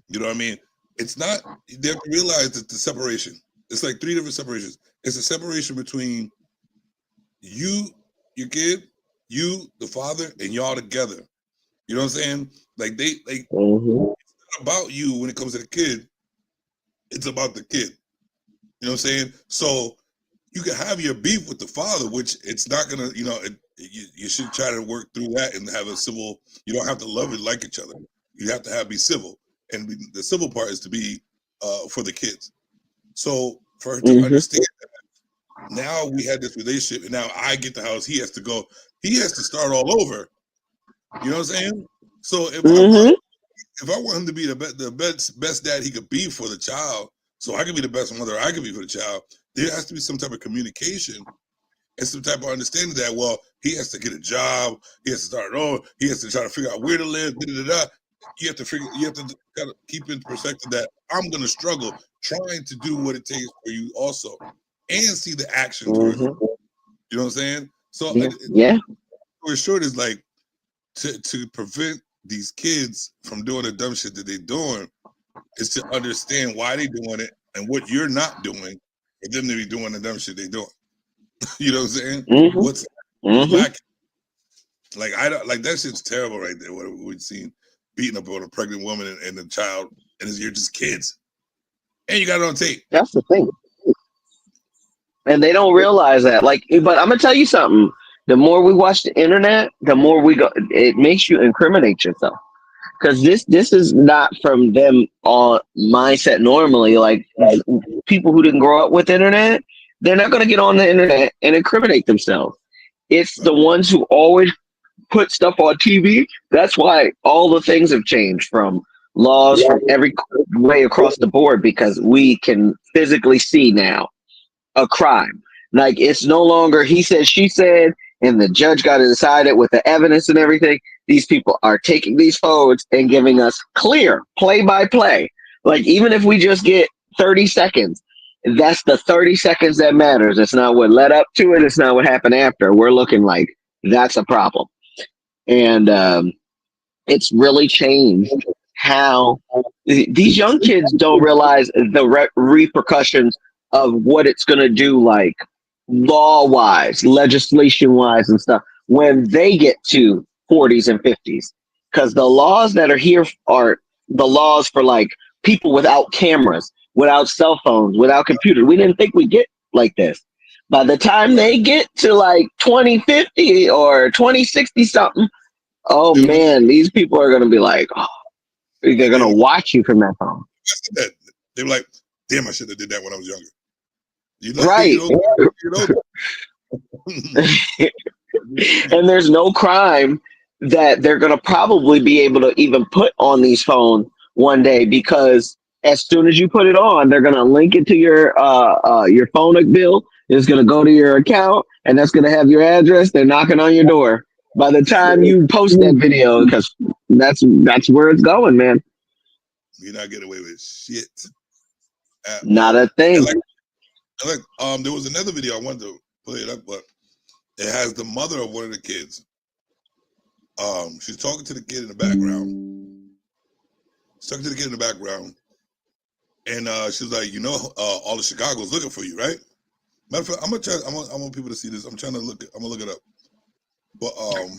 [SPEAKER 2] You know what I mean? It's not. They have to realize that the separation. It's like 3 different separations. It's a separation between you, your kid, you, the father, and y'all together. You know what I'm saying? Like
[SPEAKER 4] Mm-hmm.
[SPEAKER 2] it's not about you when it comes to the kid. It's about the kid. You know what I'm saying? So you can have your beef with the father, which it's not gonna, you should try to work through that and have a civil. You don't have to love it like each other. You have to be civil, and the civil part is to be for the kids. So for her to understand that now we had this relationship, and now I get the house. He has to go. He has to start all over. You know what I'm saying? So if I want him to be the best dad he could be for the child, so I can be the best mother I can be for the child, there has to be some type of communication and some type of understanding that, well, he has to get a job, he has to start over, he has to try to figure out where to live, You have to kind of keep in perspective that I'm gonna struggle trying to do what it takes for you also, and see the action towards it. You know what I'm saying? So
[SPEAKER 4] yeah.
[SPEAKER 2] What's short is like to prevent these kids from doing the dumb shit that they're doing is to understand why they're doing it and what you're not doing for them to be doing the dumb shit they're doing. You know what I'm saying? What's lacking? Like I don't like that shit's terrible right there. What we've seen beating up on a pregnant woman and a child, and you're just kids, and you got it on tape.
[SPEAKER 4] That's the thing, and they don't realize that. Like, but I'm gonna tell you something. The more we watch the internet, the more we go. It makes you incriminate yourself. Because this is not from them on mindset normally. Like people who didn't grow up with internet, they're not going to get on the internet and incriminate themselves. It's the ones who always put stuff on TV. That's why all the things have changed from laws from every way across the board, because we can physically see now a crime. Like it's no longer he said, she said, and the judge got to decide it with the evidence and everything. These people are taking these photos and giving us clear play by play. Like even if we just get 30 seconds, that's the 30 seconds that matters. It's not what led up to it. It's not what happened after. We're looking like that's a problem. And it's really changed how these young kids don't realize the repercussions of what it's going to do, like law wise, legislation wise, and stuff when they get to 40s and 50s. Because the laws that are here are the laws for like people without cameras, without cell phones, without computers. We didn't think we'd get like this. By the time they get to like 2050 or 2060 something, oh man, these people are going to be like, oh, they're going to watch you from that phone.
[SPEAKER 2] They were like, damn, I should have did that when I was younger. You know,
[SPEAKER 4] right. And there's no crime that they're going to probably be able to even put on these phones one day, because as soon as you put it on, they're going to link it to your phone bill. It's going to go to your account, and that's going to have your address. They're knocking on your door by the time you post that video, because that's where it's going, man.
[SPEAKER 2] You're not getting away with shit.
[SPEAKER 4] Not a thing.
[SPEAKER 2] There was another video I wanted to play it up, but it has the mother of one of the kids. She's talking to the kid in the background. And she's like, all of Chicago's looking for you, right? Matter of fact, I'm gonna try. I want people to see this. I'm gonna look it up. But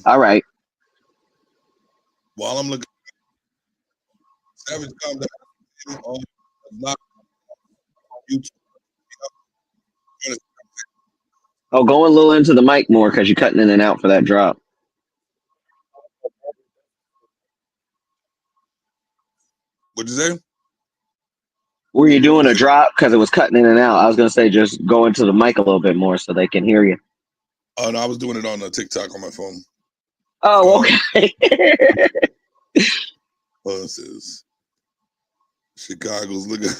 [SPEAKER 4] all right.
[SPEAKER 2] While I'm looking, Savage calm down. Not YouTube.
[SPEAKER 4] Oh, go a little into the mic more because you're cutting in and out for that drop.
[SPEAKER 2] What'd you say?
[SPEAKER 4] Were you doing a drop because it was cutting in and out? I was gonna say just go into the mic a little bit more so they can hear you.
[SPEAKER 2] Oh no, I was doing it on TikTok on my phone.
[SPEAKER 4] Oh, okay.
[SPEAKER 2] It says Chicago's looking.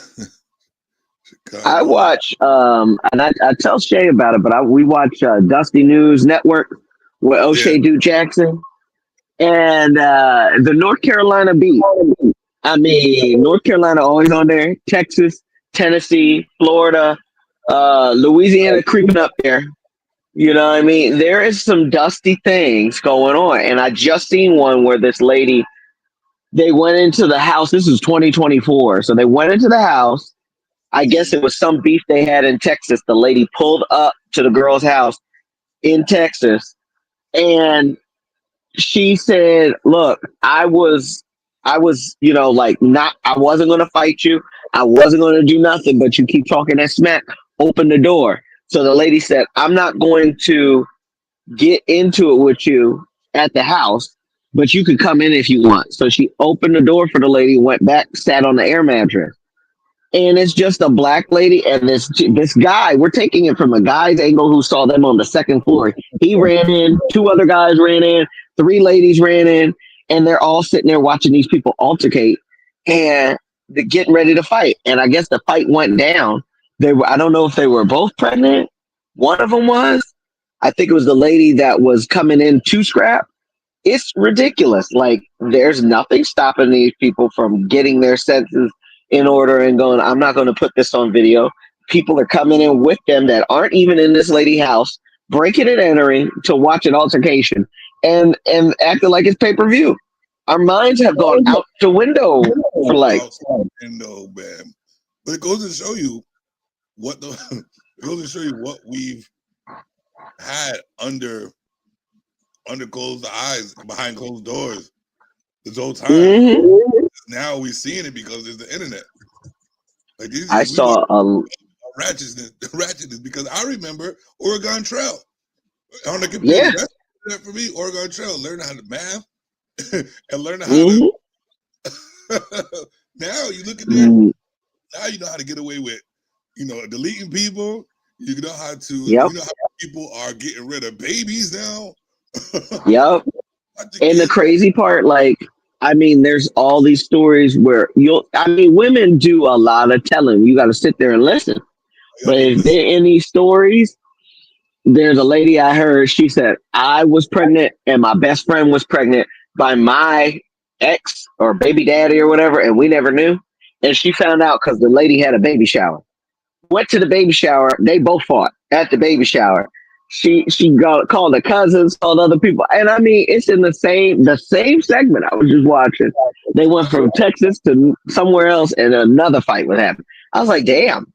[SPEAKER 2] Chicago.
[SPEAKER 4] I watch, and I tell Shay about it, but we watch Dusty News Network with O'Shea Duke Jackson and the North Carolina beat. I mean, North Carolina always on there. Texas, Tennessee, Florida, Louisiana creeping up there. You know what I mean? There is some dusty things going on. And I just seen one where this lady, they went into the house. This is 2024. So they went into the house. I guess it was some beef they had in Texas. The lady pulled up to the girl's house in Texas. And she said, look, I was, I wasn't going to fight you. I wasn't going to do nothing, but you keep talking that smack. Open the door. So the lady said, I'm not going to get into it with you at the house, but you can come in if you want. So she opened the door for the lady, went back, sat on the air mattress. And it's just a black lady and this guy. We're taking it from a guy's angle who saw them on the second floor. He ran in, two other guys ran in, three ladies ran in, and they're all sitting there watching these people altercate and they're getting ready to fight. And I guess the fight went down. I don't know if they were both pregnant. One of them was. I think it was the lady that was coming in to scrap. It's ridiculous. Like, there's nothing stopping these people from getting their senses in order and going, I'm not going to put this on video. People are coming in with them that aren't even in this lady's house, breaking and entering to watch an altercation and acting like it's pay-per-view. Our minds have gone out the window for like.
[SPEAKER 2] No, man. But it goes to show you what we've had under closed eyes, behind closed doors this whole time. Mm-hmm. Now we're seeing it because there's the internet. Like
[SPEAKER 4] I saw
[SPEAKER 2] ratchetness because I remember Oregon Trail on the computer.
[SPEAKER 4] Yeah.
[SPEAKER 2] That's for me. Oregon Trail, learn how to math and learn how to. Now you look at that. Now you know how to get away with, deleting people. You know how to.
[SPEAKER 4] Yep.
[SPEAKER 2] You know how people are getting rid of babies now.
[SPEAKER 4] Yep. And the crazy part, there's all these stories where women do a lot of telling. You got to sit there and listen. But if there are any stories, there's a lady I heard, she said, I was pregnant and my best friend was pregnant by my ex or baby daddy or whatever, and we never knew. And she found out because the lady had a baby shower. Went to the baby shower. They both fought at the baby shower. She called the cousins, called other people. And it's in the same segment I was just watching. They went from Texas to somewhere else and another fight would happen. I was like, damn.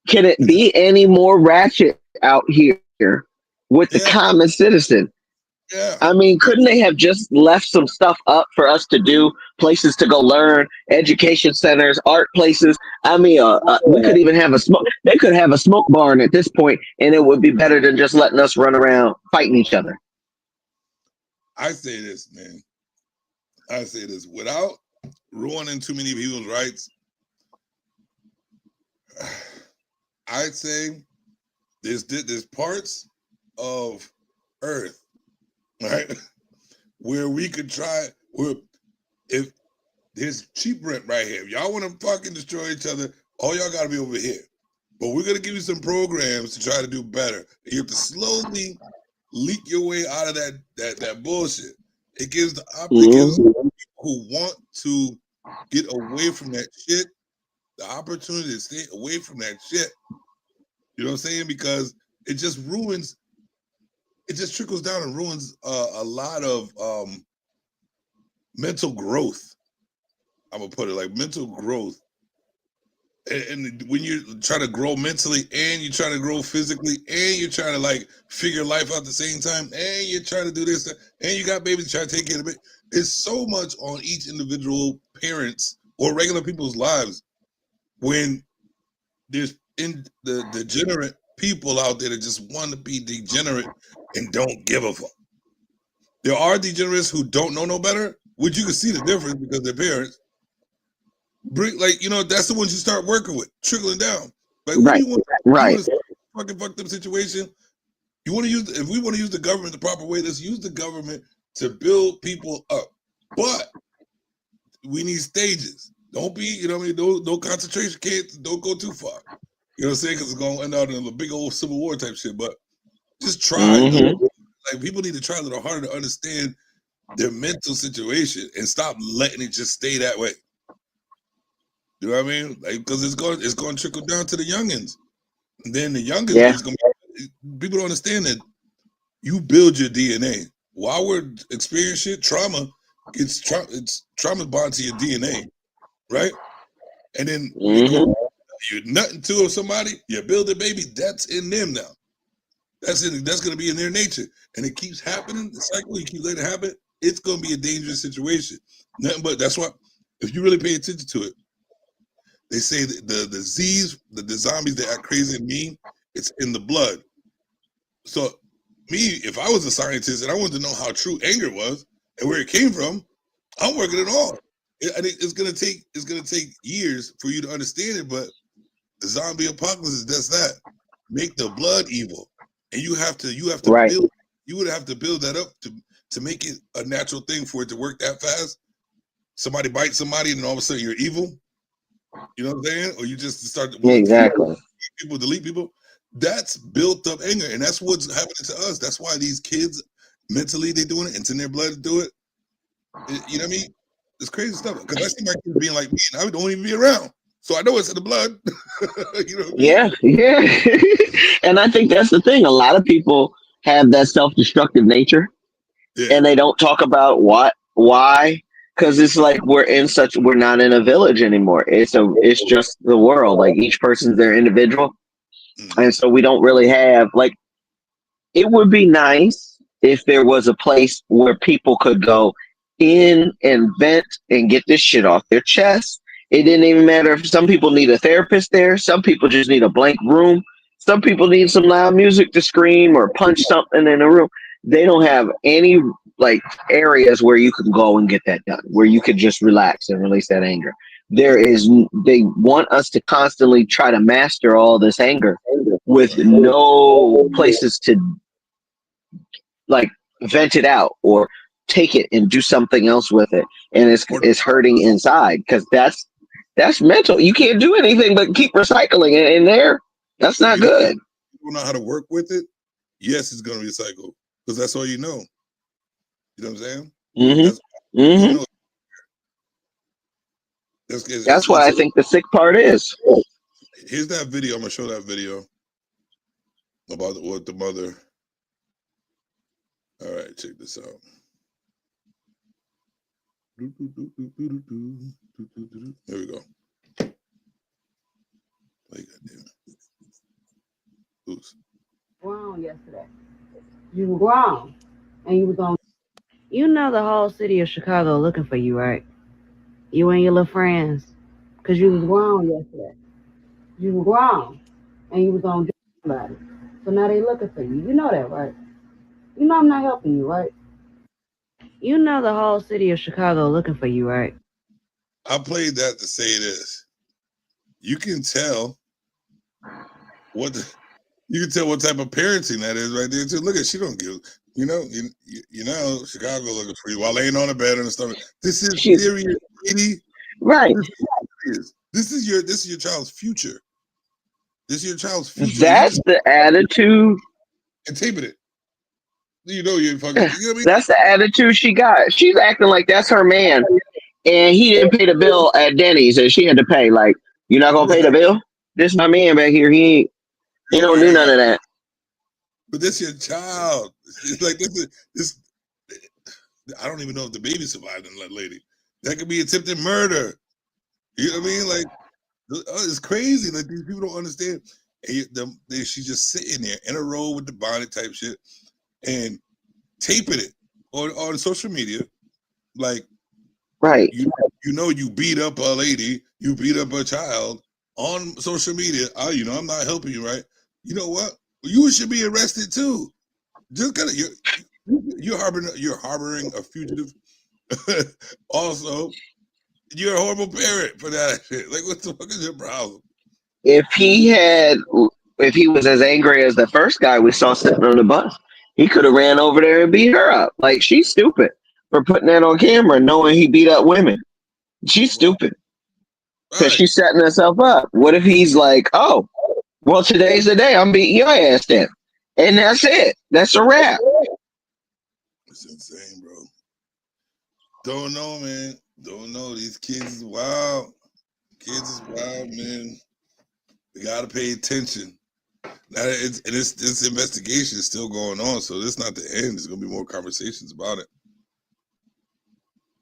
[SPEAKER 4] Can it be any more ratchet out here with the common citizen?
[SPEAKER 2] Yeah.
[SPEAKER 4] Couldn't they have just left some stuff up for us to do, places to go learn, education centers, art places? We could even have they could have a smoke barn at this point, and it would be better than just letting us run around fighting each other.
[SPEAKER 2] I say this, man. Without ruining too many people's rights, I'd say there's parts of Earth, right, where we could if there's cheap rent right here. If y'all want to fucking destroy each other, all y'all got to be over here. But we're going to give you some programs to try to do better. You have to slowly leak your way out of that bullshit. It gives the people who want to get away from that shit. The opportunity to stay away from that shit. You know what I'm saying? Because it just ruins. It just trickles down and ruins a lot of mental growth. I'm gonna put it like mental growth. And when you're trying to grow mentally and you're trying to grow physically and you're trying to like figure life out at the same time and you're trying to do this and you got babies trying to take care of it, it's so much on each individual parents or regular people's lives when there's in the degenerate people out there that just want to be degenerate and don't give a fuck. There are degenerates who don't know no better, which you can see the difference because their parents bring, like, you know, that's the ones you start working with, trickling down. Like, what do you want?
[SPEAKER 4] Right.
[SPEAKER 2] You want a fucking fucked up situation? You want to use, if we want to use the government the proper way, let's use the government to build people up. But we need stages. Don't be, you know what I mean? No concentration camps. Don't go too far. You know what I'm saying? Because it's going to end out in a big old civil war type shit. But just try. Like, people need to try a little harder to understand their mental situation and stop letting it just stay that way. You know what I mean? Like, because it's going to trickle down to the youngins. And then the youngins is going to, people don't understand that you build your DNA. While we're experiencing shit, trauma, it's trauma bond to your DNA, right? And then you're nutting to somebody, you build a baby, that's in them now. That's going to be in their nature. And it keeps happening, the cycle, you keep letting it happen, it's going to be a dangerous situation. Nothing but that's why, if you really pay attention to it, they say that the disease, the zombies that act crazy and mean, it's in the blood. So me, if I was a scientist and I wanted to know how true anger was and where it came from, I'm working it all. I think it's gonna take years for you to understand it, but the zombie apocalypse is just that. Make the blood evil. And you have to build, you would have to build that up to make it a natural thing for it to work that fast. Somebody bites somebody and all of a sudden you're evil. You know what I'm saying? Or you just start to delete people. That's built up anger, and that's what's happening to us. That's why these kids mentally they're doing it. It's in their blood to do it. You know what I mean? It's crazy stuff. Because I see my kids being like me, and I don't even be around, so I know it's in the blood. You know what I mean?
[SPEAKER 4] Yeah. And I think that's the thing. A lot of people have that self-destructive nature, and they don't talk about why. Because it's like we're not in a village anymore. It's just the world. Like each person's their individual. And so we don't really have, like, it would be nice if there was a place where people could go in and vent and get this shit off their chest. It didn't even matter if some people need a therapist there. Some people just need a blank room. Some people need some loud music to scream or punch something in a room. They don't have any like areas where you can go and get that done, where you could just relax and release that anger. They want us to constantly try to master all this anger with no places to like vent it out or take it and do something else with it. And it's hurting inside because that's mental. You can't do anything but keep recycling it in there. That's not good.
[SPEAKER 2] You don't know how to work with it. Yes, it's going to recycle because that's all you know. You know what I'm saying?
[SPEAKER 4] That's what I think the sick part is.
[SPEAKER 2] Here's that video. I'm gonna show that video about what the mother. All right, check this out. There we go. Wait, goddamn. Oops.
[SPEAKER 9] Grown yesterday. You were grown, and you was on. You know the whole city of Chicago looking for you, right? You and your little friends, because you was grown yesterday. You were grown, and you was gonna do about it. So now they looking for you. You know that, right? You know I'm not helping you, right? You know the whole city of Chicago looking for you, right?
[SPEAKER 2] I played that to say this. You can tell what type of parenting that is right there too. Look at she don't give. You know Chicago looking for you while laying on the bed and stuff. This is serious, lady.
[SPEAKER 4] Right.
[SPEAKER 2] This is your child's future. This is your child's future.
[SPEAKER 4] That's the attitude.
[SPEAKER 2] And taping it. You know you fucking. You know what I mean?
[SPEAKER 4] That's the attitude she got. She's acting like that's her man. and he didn't pay the bill at Denny's, and she had to pay. Like, you're not gonna pay the bill? This my man back here. He don't do none of that.
[SPEAKER 2] But this your child. It's like this. I don't even know if the baby survived in that lady. That could be attempted murder. You know what I mean? Like, it's crazy. Like, these people don't understand. And she's just sitting there in a row with the bonnet type shit and taping it on social media. Like,
[SPEAKER 4] right.
[SPEAKER 2] You beat up a lady, you beat up a child on social media. I'm not helping you, right? You know what? You should be arrested too. Just kind of you're harboring a fugitive. Also, you're a horrible parent for that shit. Like, what the fuck is your problem?
[SPEAKER 4] If he was as angry as the first guy we saw sitting on the bus, he could have ran over there and beat her up. Like, she's stupid for putting that on camera, knowing he beat up women. She's stupid because she's setting herself up. What if he's like, oh, well, today's the day I'm beating your ass then, and that's it. That's a wrap.
[SPEAKER 2] It's insane, bro. Don't know, man. Don't know. These kids is wild. Kids is wild, man. We gotta pay attention. Now, this investigation is still going on, so this is not the end. There's gonna be more conversations about it.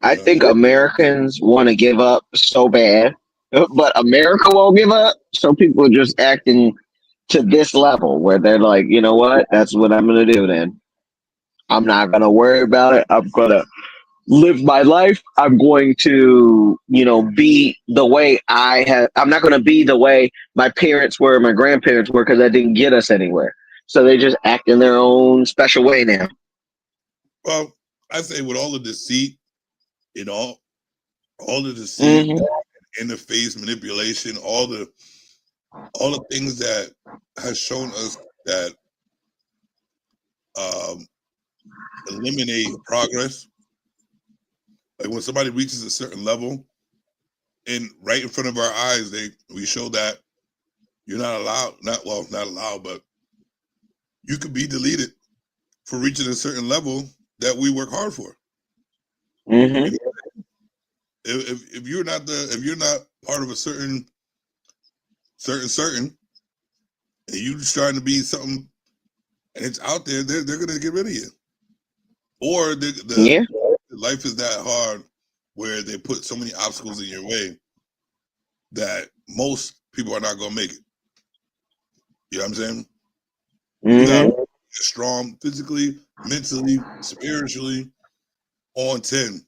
[SPEAKER 4] I think Americans want to give up so bad, but America won't give up. So people are just acting to this level where they're like, you know what? That's what I'm going to do then. I'm not going to worry about it. I'm going to live my life. I'm going to, be the way I'm not going to be the way my parents were, my grandparents were, because that didn't get us anywhere. So they just act in their own special way now.
[SPEAKER 2] Well, I say with all the deceit, all the deceit, interface manipulation, all the things that has shown us that eliminate progress. Like when somebody reaches a certain level, and right in front of our eyes, we show that you're not allowed, not allowed, but you could be deleted for reaching a certain level that we work hard for. Mm-hmm. If you're not part of a certain, and you starting to be something, and it's out there, they're gonna get rid of you. Or life is that hard where they put so many obstacles in your way that most people are not gonna make it. You know what I'm saying? Mm-hmm. You gotta be strong physically, mentally, spiritually, on 10.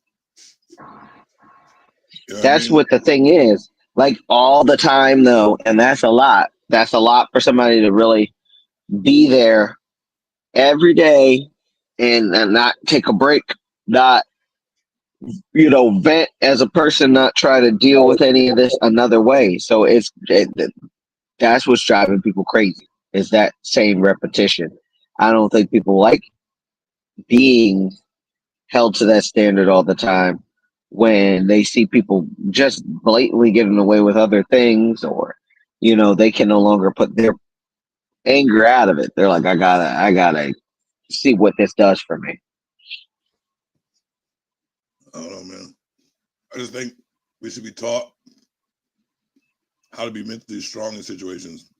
[SPEAKER 2] You know
[SPEAKER 4] that's what the thing is. Like all the time though, and that's a lot. That's a lot for somebody to really be there every day and not take a break, not vent as a person, not try to deal with any of this another way. So that's what's driving people crazy, is that same repetition. I don't think people like being held to that standard all the time when they see people just blatantly getting away with other things, or they can no longer put their anger out of it. They're like, I gotta see what this does for me.
[SPEAKER 2] I don't know, man. I just think we should be taught how to be mentally strong in situations.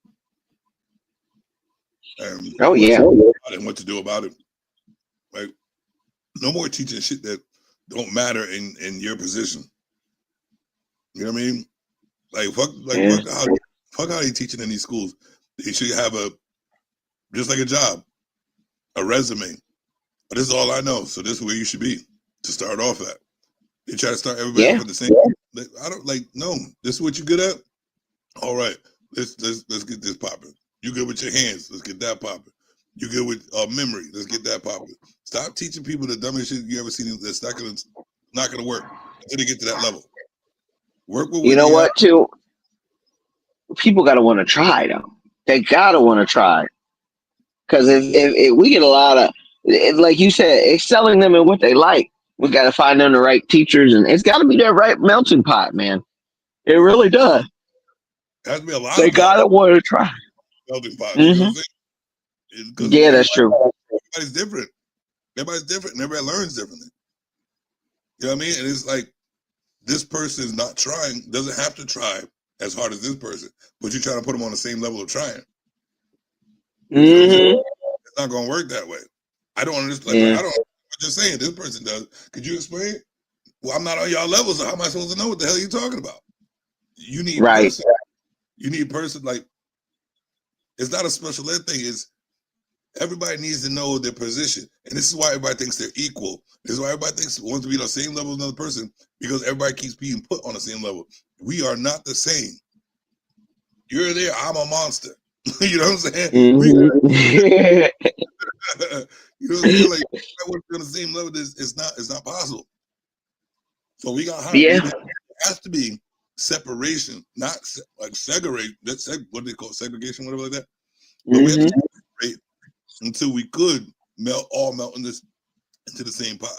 [SPEAKER 2] And and what to do about it. Like, no more teaching shit that don't matter in your position. You know what I mean? Like, fuck how they teaching in these schools. They should have just like a job, a resume. But this is all I know, so this is where you should be to start off at. They try to start everybody off at the same. I don't no. This is what you're good at. All right, let's get this popping. You good with your hands? Let's get that popping. You good with memory? Let's get that popping. Stop teaching people the dumbest shit you ever seen. That's not gonna work until they get to that level. Work with what
[SPEAKER 4] too. People gotta want to try though. They gotta want to try, because if we get a lot of, like you said, excelling them in what they like, we got to find them the right teachers, and it's got to be that right melting pot, man. It really does.
[SPEAKER 2] It has to be a lot.
[SPEAKER 4] They gotta want to try.
[SPEAKER 2] Melting pot.
[SPEAKER 4] Mm-hmm. Yeah, that's true.
[SPEAKER 2] Everybody's different. Everybody's different, and everybody learns differently. You know what I mean? And it's like this person is not trying, doesn't have to try as hard as this person, but you're trying to put them on the same level of trying.
[SPEAKER 4] Mm-hmm.
[SPEAKER 2] It's not going to work that way. I don't understand. Like, I don't. I'm just saying this person does. Could you explain? Well, I'm not on y'all level, so how am I supposed to know what the hell you're talking about? You need person. You need person like. It's not a special ed thing. It's everybody needs to know their position, and this is why everybody thinks they're equal. This is why everybody wants to be on the same level as another person, because everybody keeps being put on the same level. We are not the same. You're there. I'm a monster. You know what I'm saying?
[SPEAKER 4] Mm-hmm.
[SPEAKER 2] You know what I'm saying? Like I work on the same level. It's not possible. So we got there has to be separation, not like segregate. That's what they call segregation, whatever like that. But we have to separate until we could melt into the same pot.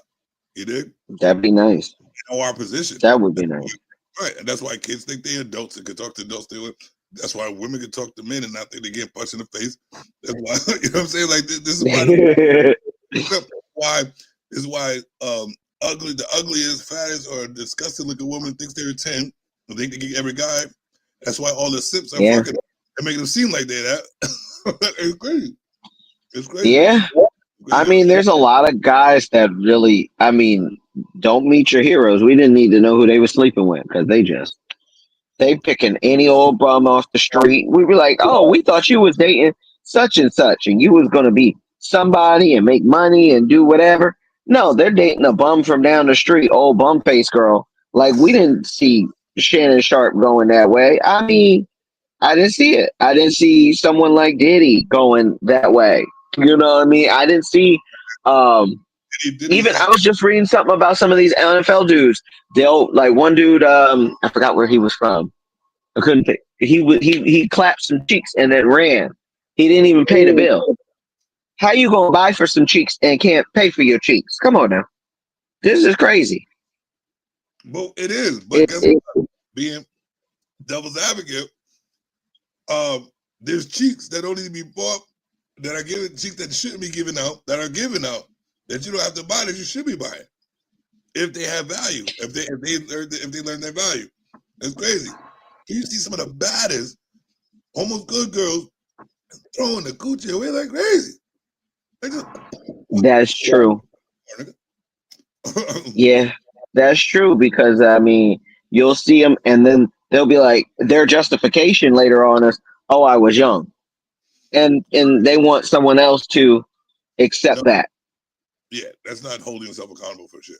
[SPEAKER 2] You dig?
[SPEAKER 4] That'd be nice.
[SPEAKER 2] You know our position.
[SPEAKER 4] That would be nice.
[SPEAKER 2] Right, and that's why kids think they're adults and can talk to adults. That's why women can talk to men and not think they get punched in the face. That's why, you know what I'm saying? Like this is why this is why the ugliest, fattest, or disgusting looking woman thinks they're 10 and think they get every guy. That's why all the simps are fucking and making them seem like they're that. It's crazy. It's crazy.
[SPEAKER 4] Yeah. I mean, there's a lot of guys that really, I mean, don't meet your heroes. We didn't need to know who they were sleeping with because they picking any old bum off the street. We were like, oh, we thought you was dating such and such and you was going to be somebody and make money and do whatever. No, they're dating a bum from down the street, old bum face girl. Like, we didn't see Shannon Sharp going that way. I mean, I didn't see it. I didn't see someone like Diddy going that way. You know what I mean? I didn't see even I was just reading something about some of these NFL dudes. They'll like one dude, I forgot where he was from. I couldn't think. He clapped some cheeks and then ran. He didn't even pay the bill. How you gonna buy for some cheeks and can't pay for your cheeks? Come on now. This is crazy.
[SPEAKER 2] Well, it is, but guess what? Being devil's advocate, there's cheeks that don't need to be bought, that are given, cheeks that shouldn't be given out, that are given out, that you don't have to buy, that you should be buying, if they have value, if they learn their value. It's crazy. You see some of the baddest, almost good girls throwing the coochie away like crazy.
[SPEAKER 4] That's true. Yeah, that's true, because I mean, you'll see them and then they'll be like, their justification later on is, oh, I was young. And they want someone else to accept that.
[SPEAKER 2] Yeah, that's not holding yourself accountable for shit.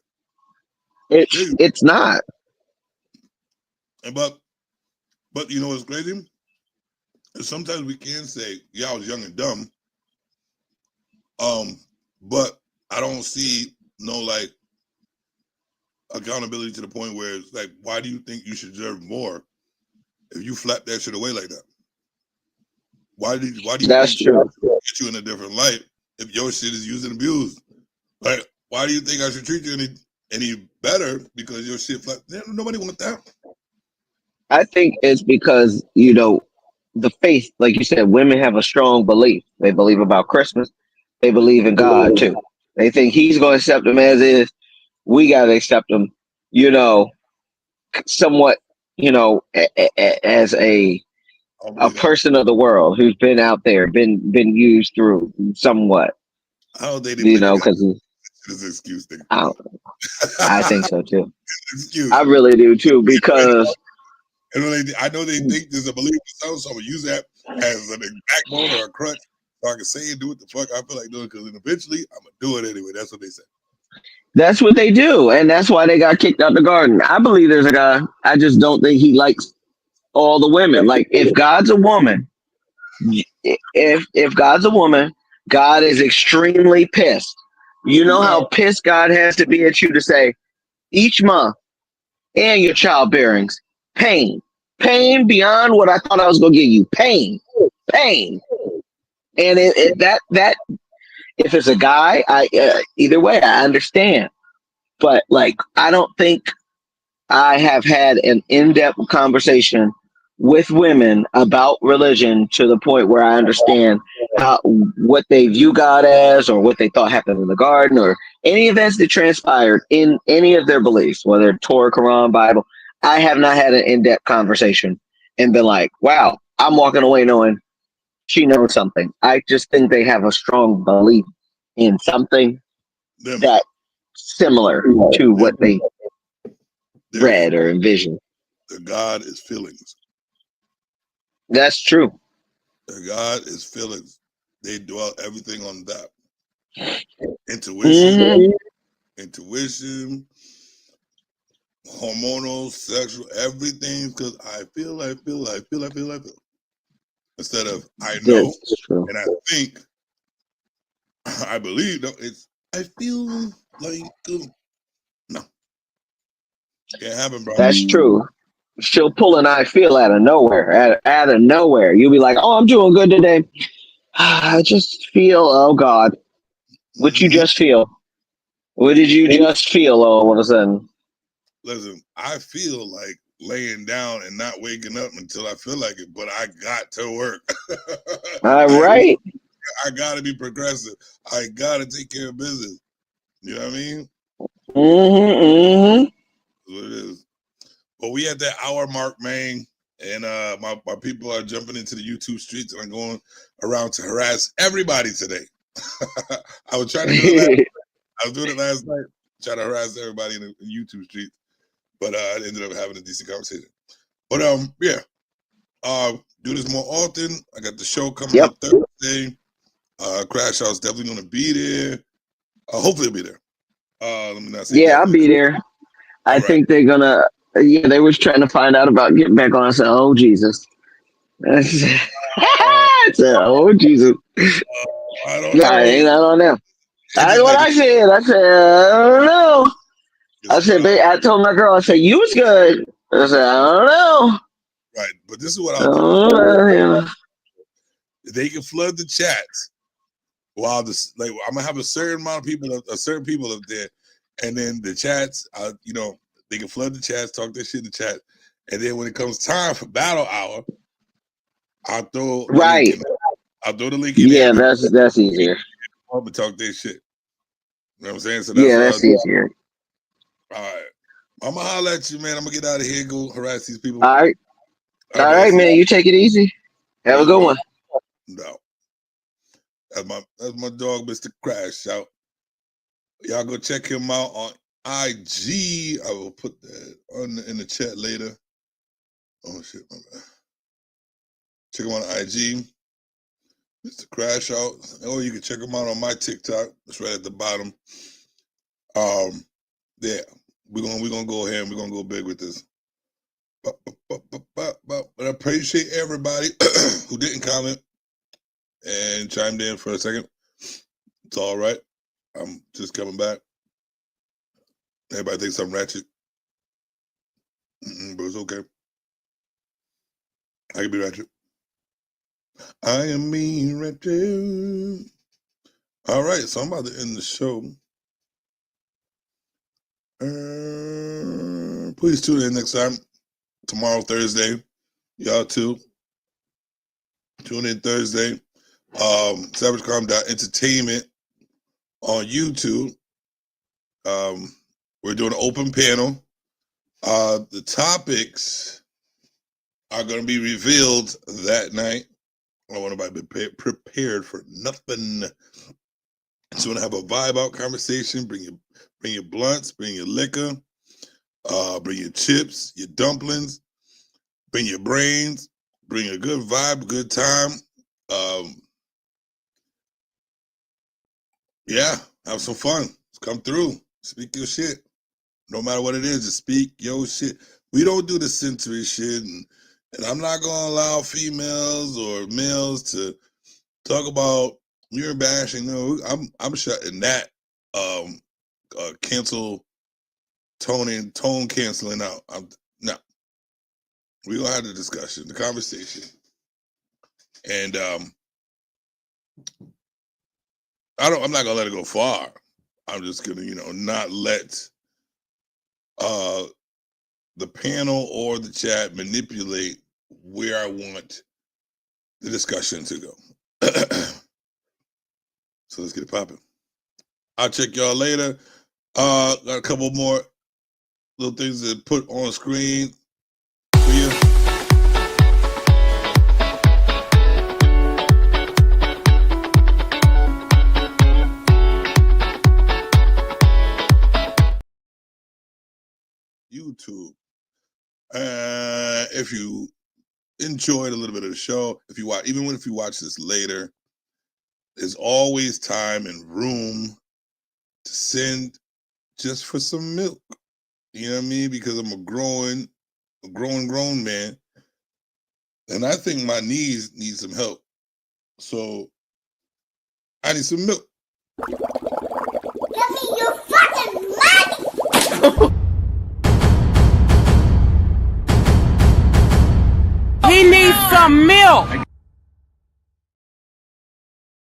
[SPEAKER 4] It's not.
[SPEAKER 2] But you know what's crazy? Sometimes we can say, yeah, I was young and dumb. But I don't see no like accountability to the point where it's like, why do you think you should deserve more if you flap that shit away like that? Why do you
[SPEAKER 4] That's
[SPEAKER 2] think
[SPEAKER 4] true.
[SPEAKER 2] get you in a different light if your shit is used and abused? Like, why do you think I should treat you any better because your shit flat? Nobody wants that.
[SPEAKER 4] I think it's because, you know, the faith, like you said, women have a strong belief. They believe about Christmas. They believe in God too. They think he's going to accept them as is. We got to accept them, you know, somewhat, you know, as a person of the world who's been out there, been used through somewhat.
[SPEAKER 2] I don't think
[SPEAKER 4] you know, because
[SPEAKER 2] it's an excuse thing.
[SPEAKER 4] I think so too. I really do too, because
[SPEAKER 2] I know they think there's a belief in themselves, so I'm gonna use that as a backbone or a crutch, so I can say and do what the fuck I feel like doing. Because eventually, I'm gonna do it anyway. That's what they say.
[SPEAKER 4] That's what they do, and that's why they got kicked out the garden. I believe there's a guy. I just don't think he likes all the women. Like, if God's a woman, if God's a woman, God is extremely pissed. You know how pissed God has to be at you to say, each month and your childbearings, pain beyond what I thought I was going to give you, pain. And that if it's a guy, either way, I understand. But like, I don't think I have had an in-depth conversation with women about religion to the point where I understand what they view God as, or what they thought happened in the garden, or any events that transpired in any of their beliefs, whether Torah, Quran, Bible, I have not had an in-depth conversation and been like, wow, I'm walking away knowing she knows something. I just think they have a strong belief in something that similar to what they read or envisioned.
[SPEAKER 2] The God is feelings.
[SPEAKER 4] That's true.
[SPEAKER 2] The God is feelings. They dwell everything on that. Intuition, intuition, hormonal, sexual, everything. Because I feel. Instead of I know, and I think, I believe. No, it's I feel like no, can't happen, bro.
[SPEAKER 4] That's true. She'll pull an I feel out of nowhere. Out of nowhere. You'll be like, oh, I'm doing good today. I just feel, oh God. What you just feel? What did you just feel all of a sudden?
[SPEAKER 2] Listen, I feel like laying down and not waking up until I feel like it, but I got to work.
[SPEAKER 4] All right.
[SPEAKER 2] I got to be progressive. I got to take care of business. You know what I mean? That's what it is. But we at that hour mark, man. And my people are jumping into the YouTube streets, and I'm going around to harass everybody today. I was trying to do it last night. I was doing it last night, trying to harass everybody in the YouTube streets. But I ended up having a decent conversation. But yeah. Do this more often. I got the show coming up Thursday. Crash House definitely gonna be there. Hopefully it'll be there. Let me not say
[SPEAKER 4] yeah, I'll be there. I think they're gonna. Yeah, they was trying to find out about getting back on. I said, "Oh Jesus!" I said, "Oh Jesus!"
[SPEAKER 2] I don't know.
[SPEAKER 4] I don't know. That's what I said. I said, "I don't know." I said, I told my girl, I said, "You was good." I said, "I don't know."
[SPEAKER 2] Right, but this is what I'll do. They can flood the chats while this, like, I'm gonna have a certain amount of people, certain people up there, and then the chats, you know, they can flood the chats, talk their shit in the chat, and then when it comes time for battle hour, I'll throw the link in. I'll throw the link in.
[SPEAKER 4] Yeah, that's easier.
[SPEAKER 2] Up and talk their shit. You know what I'm saying? So
[SPEAKER 4] that's easier.
[SPEAKER 2] All right, I'm gonna holler at you, man. I'm gonna get out of here, go harass these people.
[SPEAKER 4] All right, all right, man. You take it easy. Have a good one.
[SPEAKER 2] No. That's my dog, Mr. Crash Out. Y'all go check him out on IG. I will put that in the chat later. Oh shit, my bad. Check him out on IG, Mr. Crash Out. Or you can check him out on my TikTok. It's right at the bottom. Yeah, we're gonna go ahead and we're gonna go big with this. But I appreciate everybody who didn't comment and chimed in for a second. It's all right. I'm just coming back. Everybody thinks I'm ratchet, but it's okay. I can be ratchet. I am me ratchet. All right, so I'm about to end the show. Please tune in next time. Tomorrow, Thursday. Y'all too. Tune in Thursday. SavageCom.entertainment on YouTube. We're doing an open panel. The topics are going to be revealed that night. I don't want anybody to be prepared for nothing. So you want to have a vibe out conversation. Bring your blunts, bring your liquor, bring your chips, your dumplings, bring your brains, bring a good vibe, good time. Yeah, have some fun. Come through. Speak your shit. No matter what it is, just speak your shit. We don't do the sensory shit, and I'm not gonna allow females or males to talk about you're bashing. No, I'm shutting that cancel tone canceling out. No. We're gonna have the discussion, the conversation. And I'm not gonna let it go far. I'm just gonna, not let the panel or the chat manipulate where I want the discussion to go. So let's get it popping. I'll check y'all later. Got a couple more little things to put on screen for you. YouTube. If you enjoyed a little bit of the show, if you watch, even if you watch this later, there's always time and room to send just for some milk. You know what I mean? Because I'm a growing man, and I think my knees need some help. So I need some milk.
[SPEAKER 7] Give me your fucking money! He needs some milk!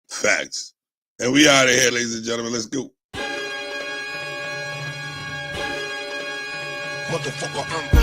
[SPEAKER 2] Facts. And we out of here, ladies and gentlemen. Let's go.
[SPEAKER 1] Motherfucker, I'm